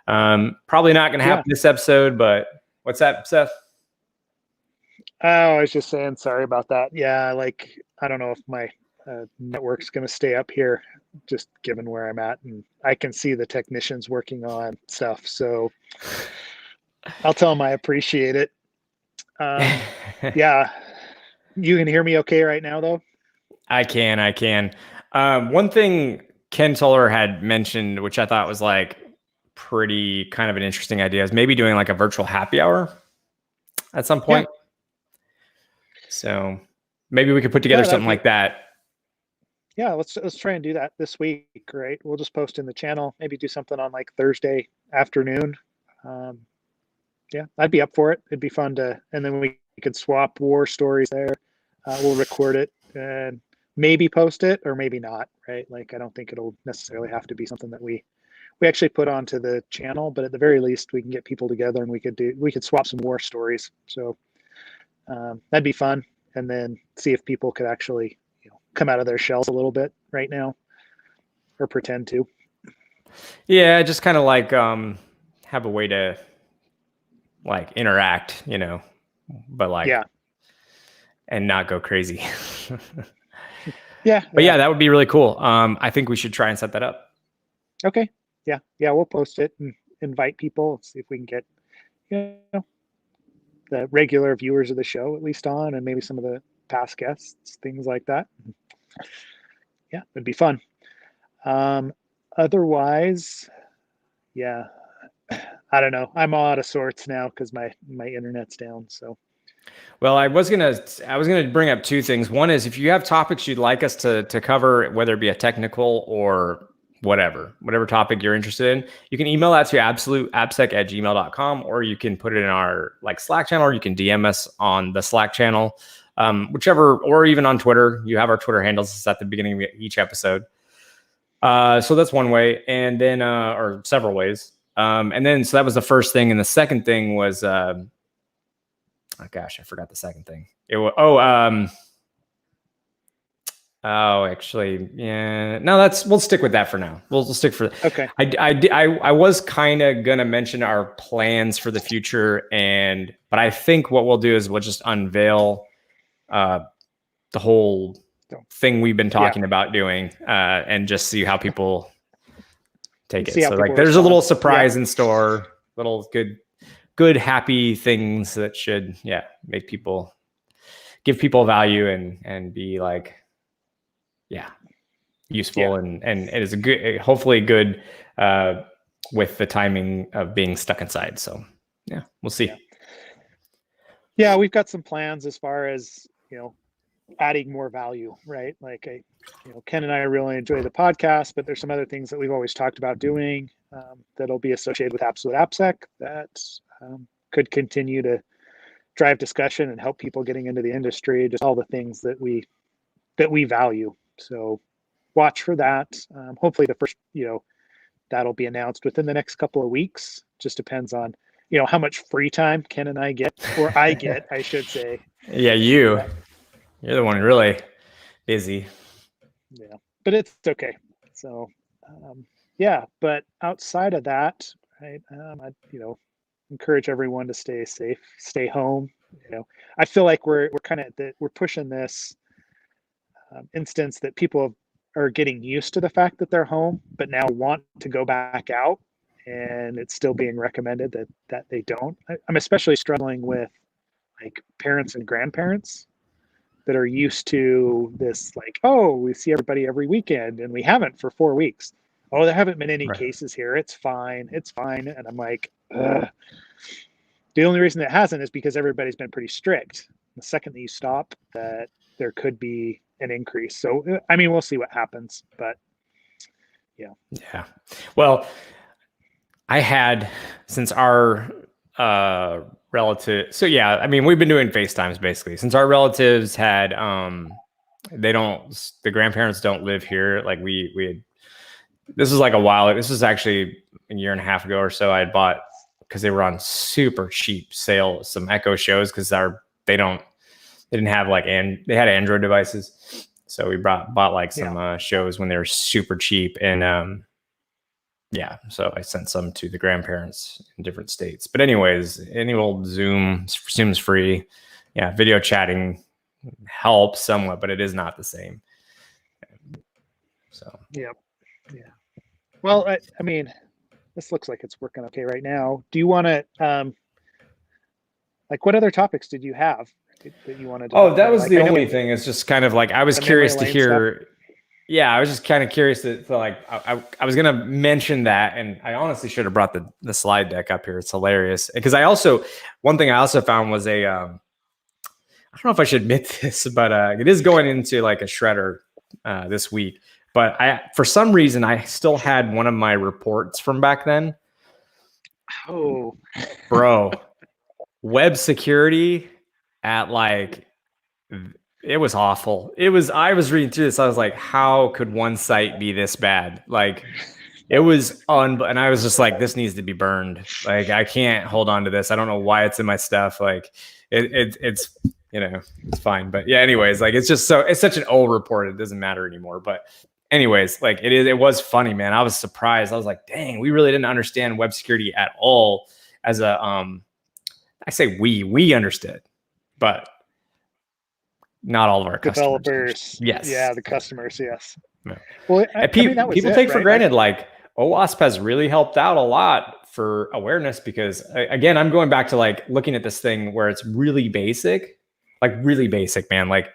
probably not going to happen this episode, but what's that, Seth? Oh, I was just saying, sorry about that. Yeah, like, I don't know if my network's going to stay up here, just given where I'm at. And I can see the technicians working on stuff. So I'll tell them I appreciate it. Yeah. You can hear me okay right now, though? I can. One thing Ken Toller had mentioned, which I thought was like pretty kind of an interesting idea, is maybe doing like a virtual happy hour at some point. Yeah. So maybe we could put together something like that. Yeah, let's try and do that this week, right? We'll just post in the channel, maybe do something on like Thursday afternoon. Yeah, I'd be up for it. It'd be fun to, and then we could swap war stories there. We'll record it and maybe post it or maybe not, right? Like, I don't think it'll necessarily have to be something that we actually put onto the channel, but at the very least we can get people together and we could swap some war stories. So that'd be fun. And then see if people could actually, come out of their shells a little bit right now, or pretend to. Yeah, just kind of like have a way to like interact, but like Yeah. and not go crazy. Yeah. But yeah, that would be really cool. I think we should try and set that up. Okay. Yeah. Yeah. We'll post it and invite people, see if we can get, the regular viewers of the show at least on, and maybe some of the past guests, things like that. Yeah, it'd be fun. Otherwise, yeah, I don't know. I'm all out of sorts now because my internet's down. So. Well, I was gonna bring up two things. One is if you have topics you'd like us to cover, whether it be a technical or whatever topic you're interested in, you can email that to absoluteappsec@gmail.com, or you can put it in our like Slack channel, or you can DM us on the Slack channel, whichever, or even on Twitter. You have our Twitter handles. It's at the beginning of each episode. So that's one way, and then or several ways. And then so that was the first thing, and the second thing was oh gosh, I forgot the second thing. It was actually, yeah. No, we'll stick with that for now. We'll stick for. Okay. I was kind of gonna mention our plans for the future, but I think what we'll do is we'll just unveil the whole thing we've been talking about doing, and just see how people take it. So like, there's a little surprise in store, little good, happy things that should, make people, give people value and be like, useful and it is a good, hopefully good, with the timing of being stuck inside. So we'll see. Yeah, we've got some plans as far as, adding more value, right? Like Ken and I really enjoy the podcast, but there's some other things that we've always talked about doing that'll be associated with Absolute AppSec that could continue to drive discussion and help people getting into the industry, just all the things that we value. So watch for that. Hopefully the first, that'll be announced within the next couple of weeks. Just depends on, how much free time Ken and I get, or I get, I should say. Yeah, you're the one really busy. Yeah, but it's okay. So, but outside of that, right, I, encourage everyone to stay safe, stay home. I feel like we're kind of we're pushing this instance that people are getting used to the fact that they're home, but now want to go back out, and it's still being recommended that they don't. I'm especially struggling with like parents and grandparents that are used to this, like, oh, we see everybody every weekend, and we haven't for 4 weeks. Oh, there haven't been any cases here. It's fine. And I'm like, ugh. The only reason it hasn't is because everybody's been pretty strict. The second that you stop, that there could be an increase. So, I mean, we'll see what happens, but yeah. Well, I had, since our relative, so I mean, we've been doing FaceTimes basically since our relatives had, the grandparents don't live here. Like we had, this was like this was actually a year and a half ago or so. I had bought, because they were on super cheap sale, some Echo shows, because they didn't have like, and they had Android devices. So we bought like some shows when they were super cheap. And so I sent some to the grandparents in different states. But anyways, any old Zoom's free. Yeah, video chatting helps somewhat, but it is not the same. So yeah. Well, I mean, this looks like it's working okay right now. Do you want to, like, what other topics did you have that you wanted to? Oh, that was the only thing. It's just kind of like, I was curious to hear. Stuff. Yeah, I was just kind of curious to like, I was going to mention that, and I honestly should have brought the slide deck up here. It's hilarious. Because one thing I also found was I don't know if I should admit this, but it is going into like a shredder this week. But for some reason, I still had one of my reports from back then. Oh, bro, web security at like It was awful. I was reading through this. I was like, how could one site be this bad? Like, it was and I was just like, this needs to be burned. Like, I can't hold on to this. I don't know why it's in my stuff. Like, it's, it's fine. But yeah, anyways, like, it's such an old report. It doesn't matter anymore. But anyways, like, it was funny, man. I was surprised. I was like, dang, we really didn't understand web security at all as I say we understood, but not all of our developers. Yes. Yeah, the customers. Yes. No. Well, people take for granted, like, OWASP has really helped out a lot for awareness because, again, I'm going back to like looking at this thing where it's really basic, man. Like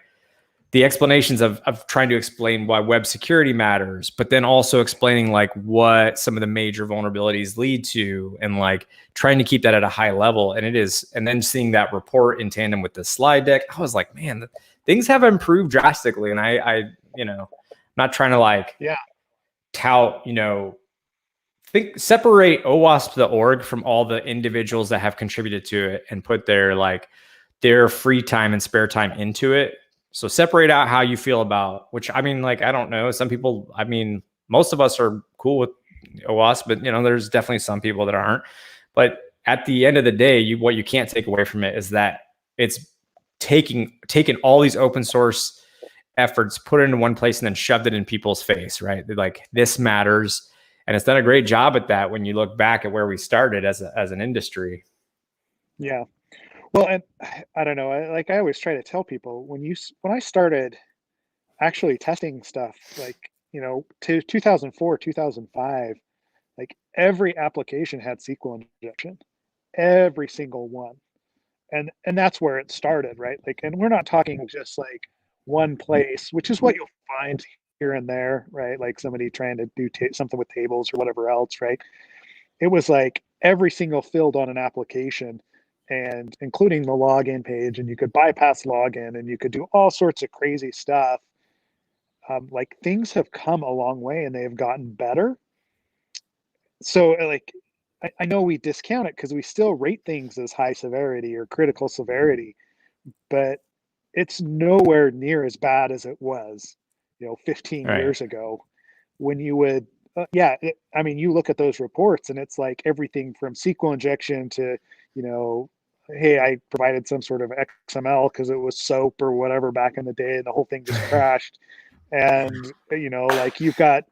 the explanations of trying to explain why web security matters, but then also explaining like what some of the major vulnerabilities lead to and like trying to keep that at a high level. And then seeing that report in tandem with the slide deck, I was like, man, things have improved drastically. And I not trying to like tout, separate OWASP the org from all the individuals that have contributed to it and put their free time and spare time into it. So separate out how you feel about, which, I mean, like, I don't know. Some people, I mean, most of us are cool with OWASP, but there's definitely some people that aren't. But at the end of the day, what you can't take away from it is that it's taken all these open source efforts, put it into one place, and then shoved it in people's face, right? They're like, this matters. And it's done a great job at that when you look back at where we started as an industry. Yeah. Well, and I don't know, I always try to tell people when I started actually testing stuff, like, to 2004, 2005, like every application had SQL injection, every single one. And that's where it started, right? Like, and we're not talking just like one place, which is what you'll find here and there, right? Like somebody trying to do something with tables or whatever else, right? It was like every single field on an application, and including the login page, and you could bypass login and you could do all sorts of crazy stuff. Like things have come a long way and they have gotten better. So like, I know we discount it because we still rate things as high severity or critical severity, but it's nowhere near as bad as it was, 15 years ago when you would, I mean, you look at those reports and it's like everything from SQL injection to, hey, I provided some sort of XML because it was SOAP or whatever back in the day, and the whole thing just crashed. And, like you've got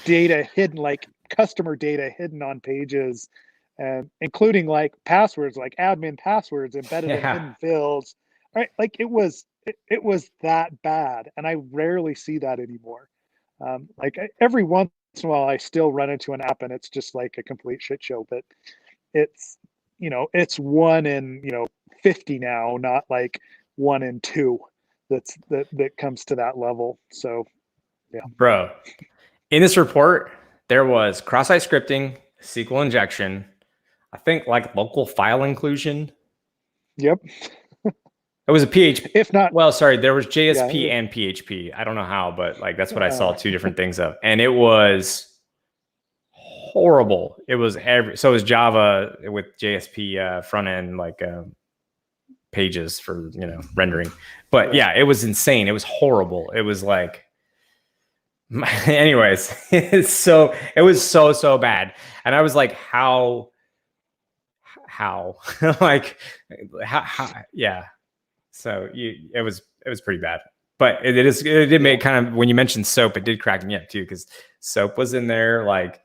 data hidden, like customer data hidden on pages, and including like passwords, like admin passwords embedded in hidden fields. Right? Like it was that bad, and I rarely see that anymore. Like every once in a while, I still run into an app and it's just like a complete shit show. But it's it's 1 in 50 now, not like 1 in 2. That comes to that level. So, yeah, bro. In this report, there was cross-site scripting, SQL injection, I think like local file inclusion. Yep. It was a PHP. If not, well, sorry, there was JSP and PHP. I don't know how, but like that's what I saw 2 different things of, and it was horrible. It was so it was Java with JSP front end like pages for rendering, but yeah, it was insane. It was horrible. It was like, anyways, it was so bad, and I was like, how like how yeah. So it was pretty bad, but it did make kind of, when you mentioned SOAP, it did crack me up too, because SOAP was in there, like,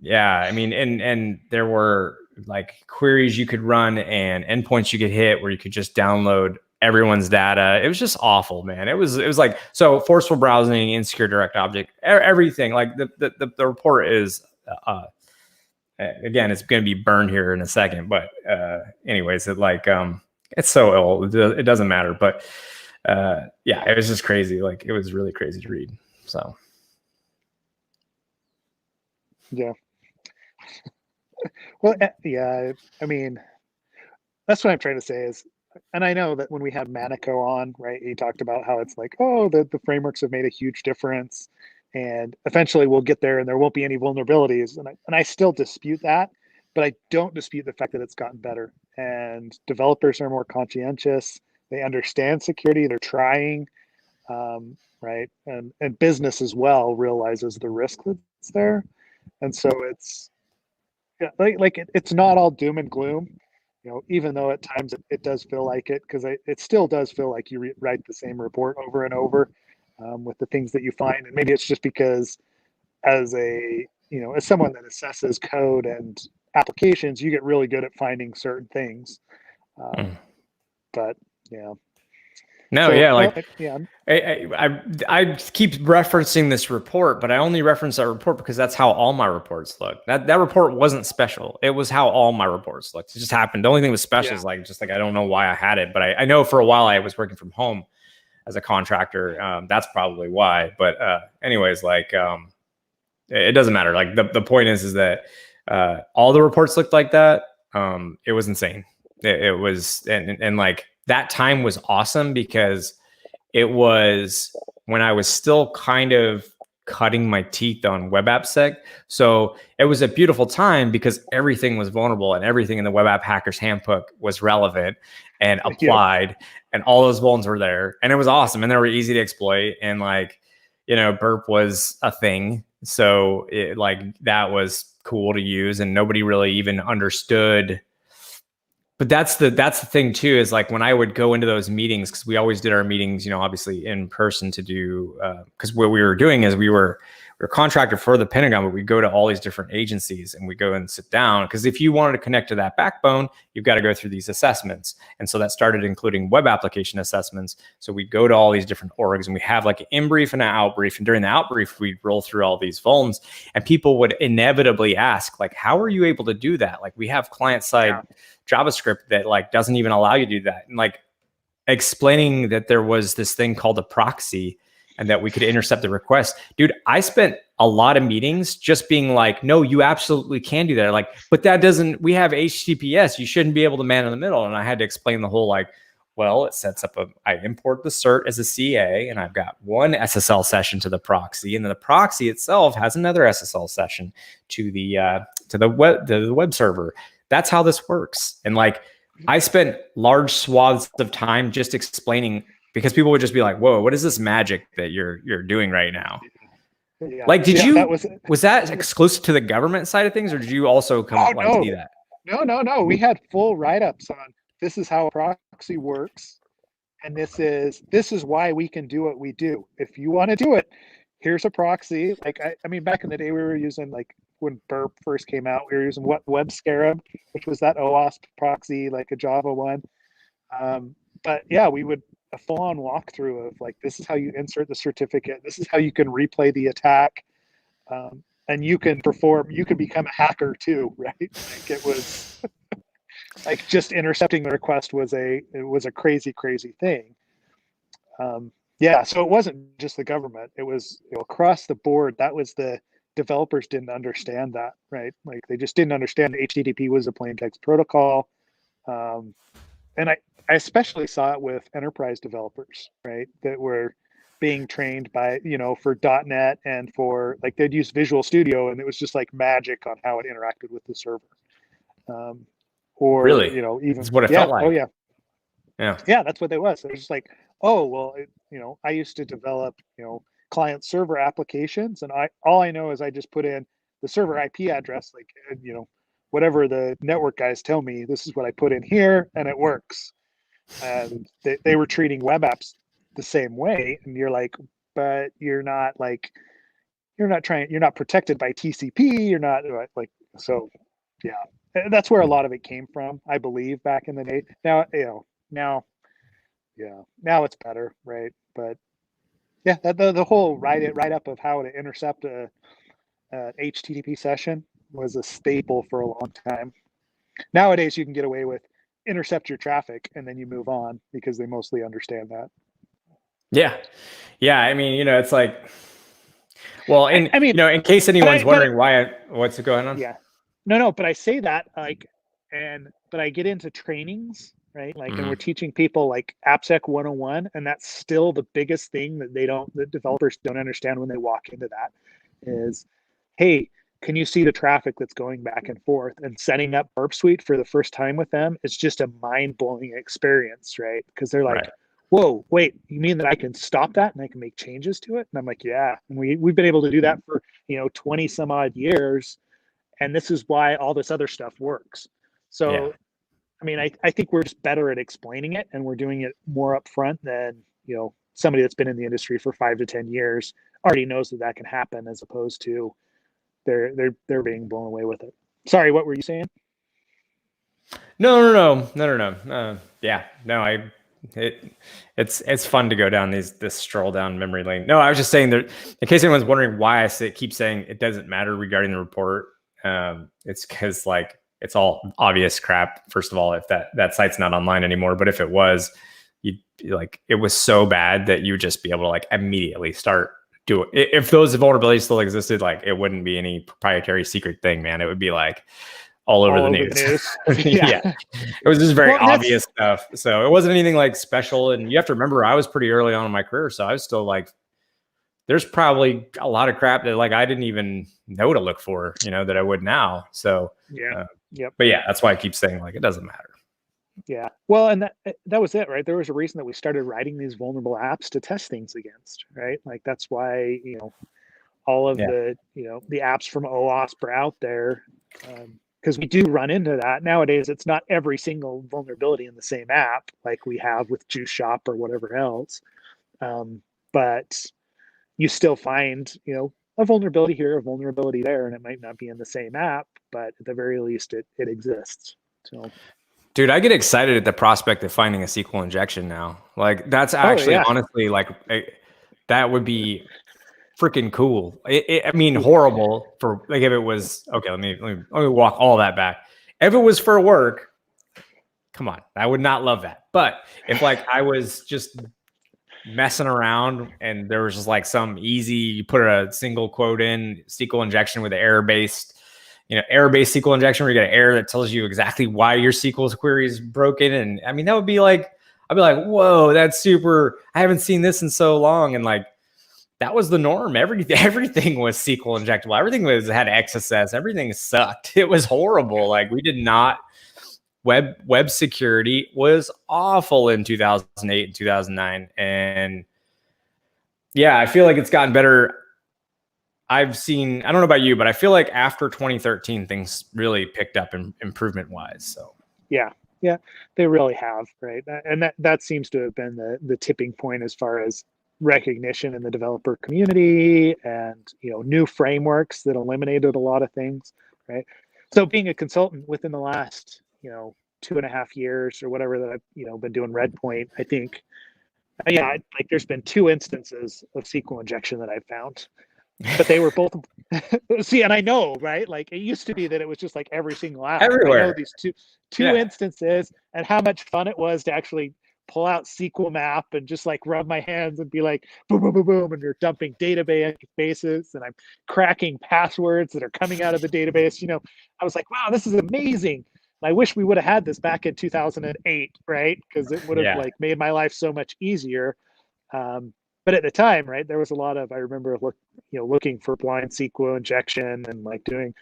yeah, I mean, and there were like queries you could run and endpoints you could hit where you could just download everyone's data. It was just awful, man. It was like, so forceful browsing, insecure direct object, everything. Like the report is again, it's going to be burned here in a second, but anyways, it's so old, it doesn't matter. But yeah, it was just crazy. Like, it was really crazy to read. So yeah. Well, yeah, I mean, that's what I'm trying to say is, and I know that when we had Manico on, right, he talked about how it's like, oh, the frameworks have made a huge difference, and eventually we'll get there and there won't be any vulnerabilities. And I still dispute that, but I don't dispute the fact that it's gotten better, and developers are more conscientious. they understand security, they're trying, right? And business as well realizes the risk that's there. And so it's, yeah, it's not all doom and gloom, even though at times it does feel like it, because it still does feel like you write the same report over and over with the things that you find. And maybe it's just because as as someone that assesses code and applications, you get really good at finding certain things. But yeah. No, So, yeah, like yeah. I keep referencing this report, but I only reference that report because that's how all my reports look. That report wasn't special. It was how all my reports looked. It just happened. The only thing that was special is like I don't know why I had it, but I know for a while I was working from home as a contractor. That's probably why. But anyways, it doesn't matter. Like the point is that all the reports looked like that. It was insane. It was and like that time was awesome because it was when I was still kind of cutting my teeth on web AppSec. So it was a beautiful time because everything was vulnerable and everything in the web app hackers handbook was relevant and applied and all those vulns were there and it was awesome and they were easy to exploit and burp was a thing. So that was cool to use and nobody really even understood. But that's the thing too, is like when I would go into those meetings, because we always did our meetings, obviously in person to do, because what we were doing is we were contracted for the Pentagon, but we go to all these different agencies and we go and sit down. Because if you wanted to connect to that backbone, you've got to go through these assessments. And so that started including web application assessments. So we go to all these different orgs and we have like an in-brief and an out-brief. And during the out-brief, we'd roll through all these vulns and people would inevitably ask, like, how are you able to do that? Like we have client-side JavaScript that like doesn't even allow you to do that. And like explaining that there was this thing called a proxy and that we could intercept the request. Dude, I spent a lot of meetings just being like, no, you absolutely can do that. Like, but that doesn't, we have HTTPS. You shouldn't be able to man in the middle. And I had to explain the whole, well, it sets up I import the cert as a CA and I've got one SSL session to the proxy. And then the proxy itself has another SSL session to the web server. That's how this works. And I spent large swaths of time just explaining because people would just be like, whoa, what is this magic that you're doing right now? Yeah. Was that exclusive to the government side of things or did you also see that? No. We had full write-ups on this is how a proxy works. And this is why we can do what we do. If you want to do it, here's a proxy. I mean, back in the day, we were using when Burp first came out, we were using Web Scarab, which was that OWASP proxy, like a Java one. But yeah, we would a full-on walkthrough of this is how you insert the certificate. This is how you can replay the attack. And you can become a hacker too, right? It was just intercepting the request was a crazy, crazy thing. So it wasn't just the government. It was across the board. That was the developers didn't understand that, right? They just didn't understand HTTP was a plain text protocol. And I especially saw it with enterprise developers, right? That were being trained by, for .NET and for they'd use Visual Studio and it was just magic on how it interacted with the server. Or, really? even that's what it felt like. Oh yeah. Yeah. Yeah. That's what it was. It was just oh, well, I used to develop, client server applications. And all I know is I just put in the server IP address, whatever the network guys tell me, this is what I put in here and it works. And they were treating web apps the same way. And you're but you're not you're not protected by TCP. You're not so yeah, that's where a lot of it came from, I believe, back in the day. Now, now it's better. Right. But yeah, the whole write up of how to intercept a HTTP session was a staple for a long time. Nowadays, you can get away with intercept your traffic and then you move on because they mostly understand that. Yeah. I mean, it's well, in case anyone's wondering what's going on. Yeah, no, but I say that but I get into trainings, right? And we're teaching people AppSec 101, and that's still the biggest thing that the developers don't understand when they walk into that is, hey, can you see the traffic that's going back and forth? And setting up Burp Suite for the first time with them, it's just a mind-blowing experience, right? Because they're like, Right. whoa, wait, you mean that I can stop that and I can make changes to it? And I'm like, yeah. And we've been able to do that for, 20 some odd years. And this is why all this other stuff works. So, Yeah. I mean, I think we're just better at explaining it, and we're doing it more upfront than, somebody that's been in the industry for 5 to 10 years already knows that can happen, as opposed to they're being blown away with it. Sorry, what were you saying? No. Yeah, no, it's fun to go down this stroll down memory lane. No, I was just saying that in case anyone's wondering why keep saying it doesn't matter regarding the report. It's because like it's all obvious crap. First of all, if that site's not online anymore, but if it was, it was so bad that you would just be able to like immediately start do it. If those vulnerabilities still existed, like it wouldn't be any proprietary secret thing, man. It would be like all over the news. Yeah. It was just very obvious stuff. So it wasn't anything like special. And you have to remember, I was pretty early on in my career. So I was still like, there's probably a lot of crap that like I didn't even know to look for, that I would now. So but yeah, that's why I keep saying like it doesn't matter. Yeah. Well, and that was it, right? There was a reason that we started writing these vulnerable apps to test things against, right? Like that's why, all of the, the apps from OWASP are out there. Because we do run into that. Nowadays, it's not every single vulnerability in the same app like we have with Juice Shop or whatever else. But you still find, a vulnerability here, a vulnerability there, and it might not be in the same app, but at the very least, it exists. So. Dude, I get excited at the prospect of finding a SQL injection now. Like that's actually honestly like that would be freaking cool. I mean, horrible for like if it was okay. Let me walk all that back. If it was for work, come on, I would not love that. But if like I was just messing around and there was just like some easy, you put a single quote in SQL injection with an error-based SQL injection where you get an error that tells you exactly why your SQL query is broken. And I mean, that would be like, I'd be like, whoa, that's super. I haven't seen this in so long. And like, that was the norm. Everything was SQL injectable. Everything had XSS. Everything sucked. It was horrible. Like we did not, web security was awful in 2008 and 2009. And yeah, I feel like it's gotten better. I've seen, I don't know about you, but I feel like after 2013, things really picked up improvement wise. So yeah, they really have, right? And that seems to have been the tipping point as far as recognition in the developer community and, new frameworks that eliminated a lot of things, right? So being a consultant within the last, 2.5 years or whatever that I've, been doing Redpoint, I think, like there's been 2 instances of SQL injection that I've found. But they were both see, and I know, right? Like it used to be that it was just like every single app. Everywhere. I know these two instances and how much fun it was to actually pull out SQL map and just like rub my hands and be like boom, boom, boom, boom, and you're dumping databases and I'm cracking passwords that are coming out of the database. I was like, wow, this is amazing. I wish we would have had this back in 2008, right? Because it would have like made my life so much easier. But at the time, right, there was a lot of, I remember looking for blind SQL injection and like doing,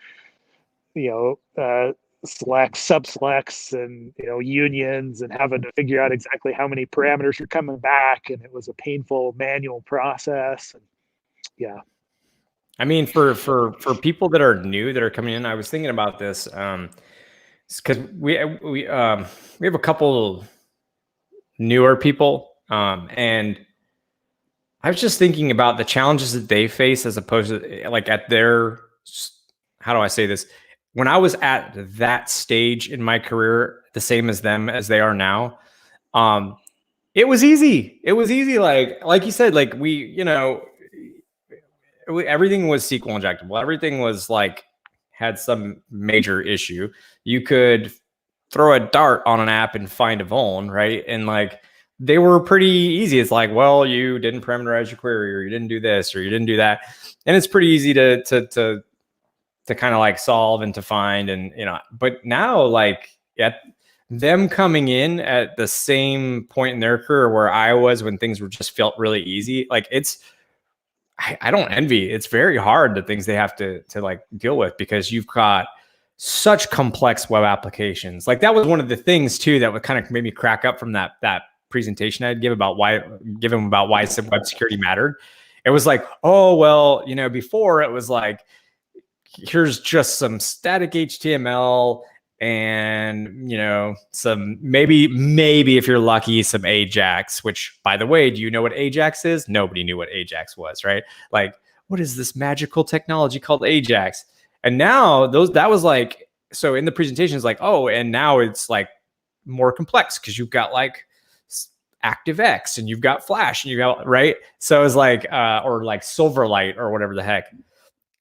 selects, subselects and, unions and having to figure out exactly how many parameters are coming back. And it was a painful manual process. And yeah. I mean, for people that are new, that are coming in, I was thinking about this because we have a couple newer people and I was just thinking about the challenges that they face as opposed to like at their, how do I say this? When I was at that stage in my career, the same as them as they are now, it was easy. It was easy. Like you said, like everything was SQL injectable. Everything was like, had some major issue. You could throw a dart on an app and find a vuln, right? And like, they were pretty easy. It's like, well, you didn't parameterize your query, or you didn't do this, or you didn't do that, and it's pretty easy to kind of like solve and to find, and But now, like at them coming in at the same point in their career where I was when things were just felt really easy, like I don't envy. It's very hard, the things they have to like deal with, because you've got such complex web applications. Like that was one of the things too that would kind of made me crack up from that presentation I'd give about why some web security mattered. It was like, oh well, before it was like, here's just some static HTML and some maybe if you're lucky some Ajax, which by the way, do you know what Ajax is? Nobody knew what Ajax was, right? Like, what is this magical technology called Ajax? And now that was like, so in the presentation is like, oh, and now it's like more complex because you've got like ActiveX and you've got Flash and you got, right? So it's like or like Silverlight or whatever the heck.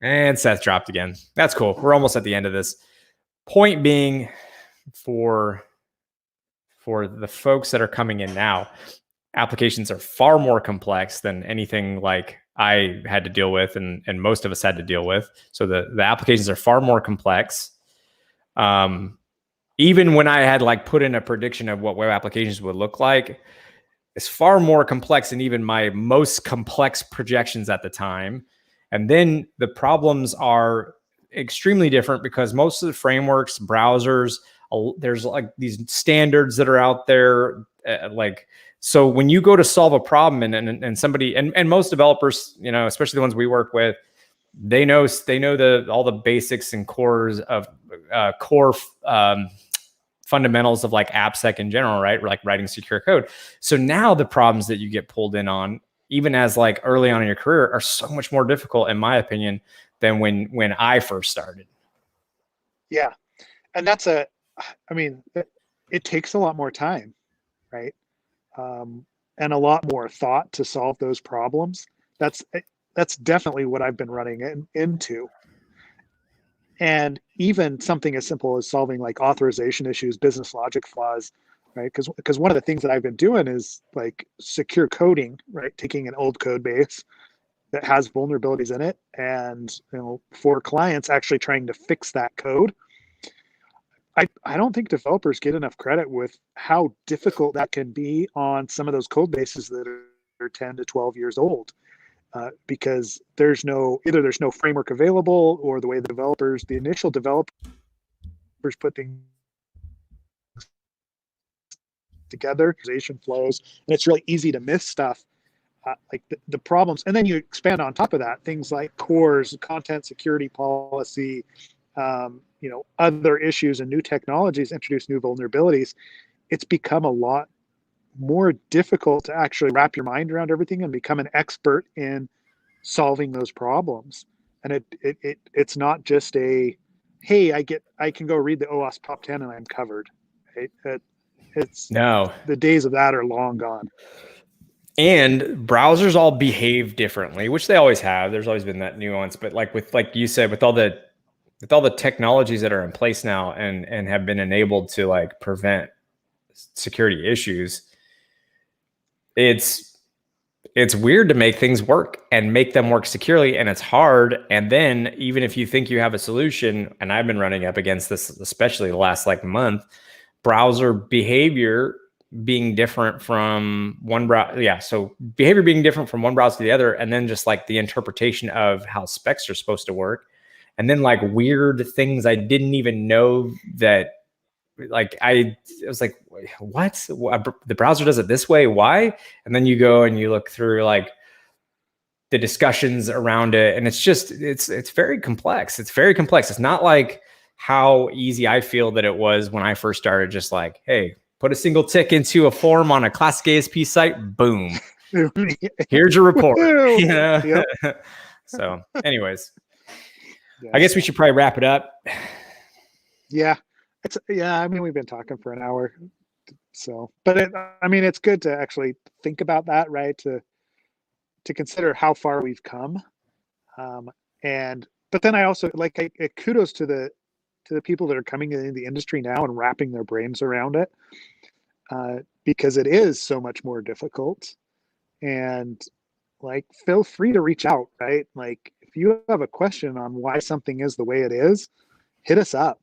And Seth dropped again. That's cool. We're almost at the end of this. Point being, for the folks that are coming in now, applications are far more complex than anything like I had to deal with and most of us had to deal with. So the applications are far more complex. Even when I had like put in a prediction of what web applications would look like, it's far more complex than even my most complex projections at the time. And then the problems are extremely different because most of the frameworks, browsers, there's like these standards that are out there. So when you go to solve a problem and somebody, and most developers, especially the ones we work with, they know all the basics and cores of core fundamentals of like AppSec in general, right? Like writing secure code. So now the problems that you get pulled in on, even as like early on in your career, are so much more difficult, in my opinion, than when I first started. Yeah. And it takes a lot more time, right? And a lot more thought to solve those problems. That's definitely what I've been running into. And even something as simple as solving like authorization issues, business logic flaws, right? Because one of the things that I've been doing is like secure coding, right? Taking an old code base that has vulnerabilities in it, and for clients actually trying to fix that code. I don't think developers get enough credit with how difficult that can be on some of those code bases that are 10 to 12 years old. Because there's no framework available, or the way the initial developers put things together, flows, and it's really easy to miss stuff. Like the problems, and then you expand on top of that, things like cores, content security policy, other issues and new technologies introduce new vulnerabilities. It's become a lot more difficult to actually wrap your mind around everything and become an expert in solving those problems. And it's not just a, hey, I can go read the OWASP top 10 and I'm covered. Right? No, the days of that are long gone. And browsers all behave differently, which they always have. There's always been that nuance, but like you said, with all the technologies that are in place now and have been enabled to like prevent security issues, it's weird to make things work and make them work securely, and it's hard. And then even if you think you have a solution, and I've been running up against this, especially the last like month, browser behavior being different from one browser. Yeah. So behavior being different from one browser to the other. And then just like the interpretation of how specs are supposed to work. And then like weird things I didn't even know that, like, I was like, what? The browser does it this way. Why? And then you go and you look through like the discussions around it. And it's just, it's very complex. It's very complex. It's not like how easy I feel that it was when I first started, just like, hey, put a single tick into a form on a classic ASP site. Boom. Here's your report. Yep. So anyways, yes. I guess we should probably wrap it up. Yeah. I mean, we've been talking for an hour. So, but it's good to actually think about that, right? To consider how far we've come. But then I also like, kudos to the people that are coming into the industry now and wrapping their brains around it. Because it is so much more difficult, and like, feel free to reach out, right? Like, if you have a question on why something is the way it is, hit us up.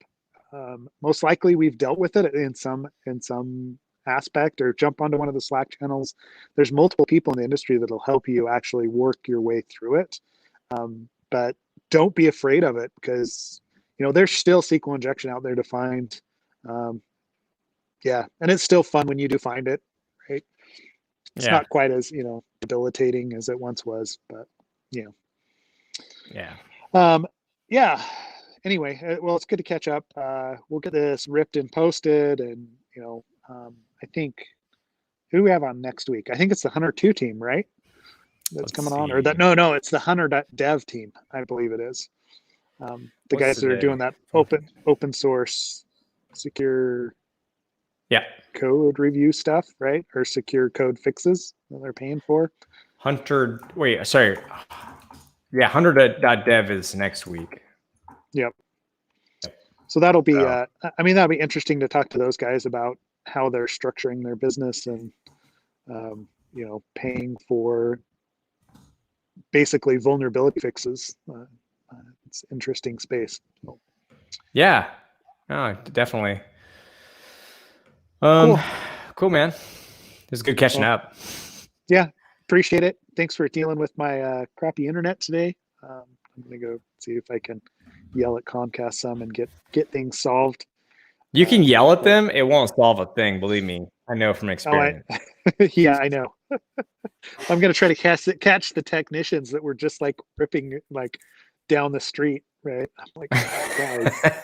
Most likely we've dealt with it in some aspect, or jump onto one of the Slack channels. There's multiple people in the industry that'll help you actually work your way through it. But don't be afraid of it, because there's still SQL injection out there to find. Yeah, and it's still fun when you do find it, right? It's not quite as debilitating as it once was, but yeah. Anyway, well, it's good to catch up. We'll get this ripped and posted, and I think, who do we have on next week? I think it's the Hunter 2 team, right? That's coming on, or that? No, it's the Hunter.dev team, I believe it is. The guys that are doing that open source secure code review stuff, right? Or secure code fixes that they're paying for. Hunter.dev is next week. Yep. So that'll be, that'll be interesting to talk to those guys about how they're structuring their business and, paying for basically vulnerability fixes. It's interesting space. So. Yeah, no, definitely. Cool, man. It was good catching up. Yeah, appreciate it. Thanks for dealing with my crappy internet today. I'm gonna go see if I can yell at Comcast some and get things solved. You can yell at them; it won't solve a thing. Believe me, I know from experience. Yeah, I know. I'm gonna try to catch the technicians that were just like ripping like down the street, right? I'm like, guys.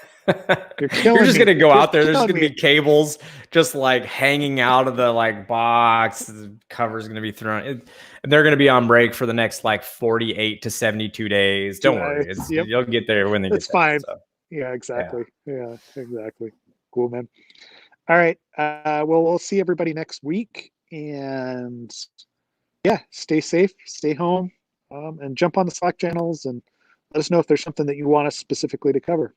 You're just gonna go out there. There's gonna be cables just like hanging out of the box. The cover's gonna be thrown. And they're gonna be on break for the next 48 to 72 days. Don't worry, you'll get there when they get. It's fine. So. Yeah, exactly. Yeah, exactly. Cool, man. All right. Well, we'll see everybody next week, and stay safe, stay home, and jump on the Slack channels and let us know if there's something that you want us specifically to cover.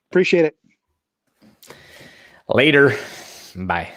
Appreciate it. Later. Bye.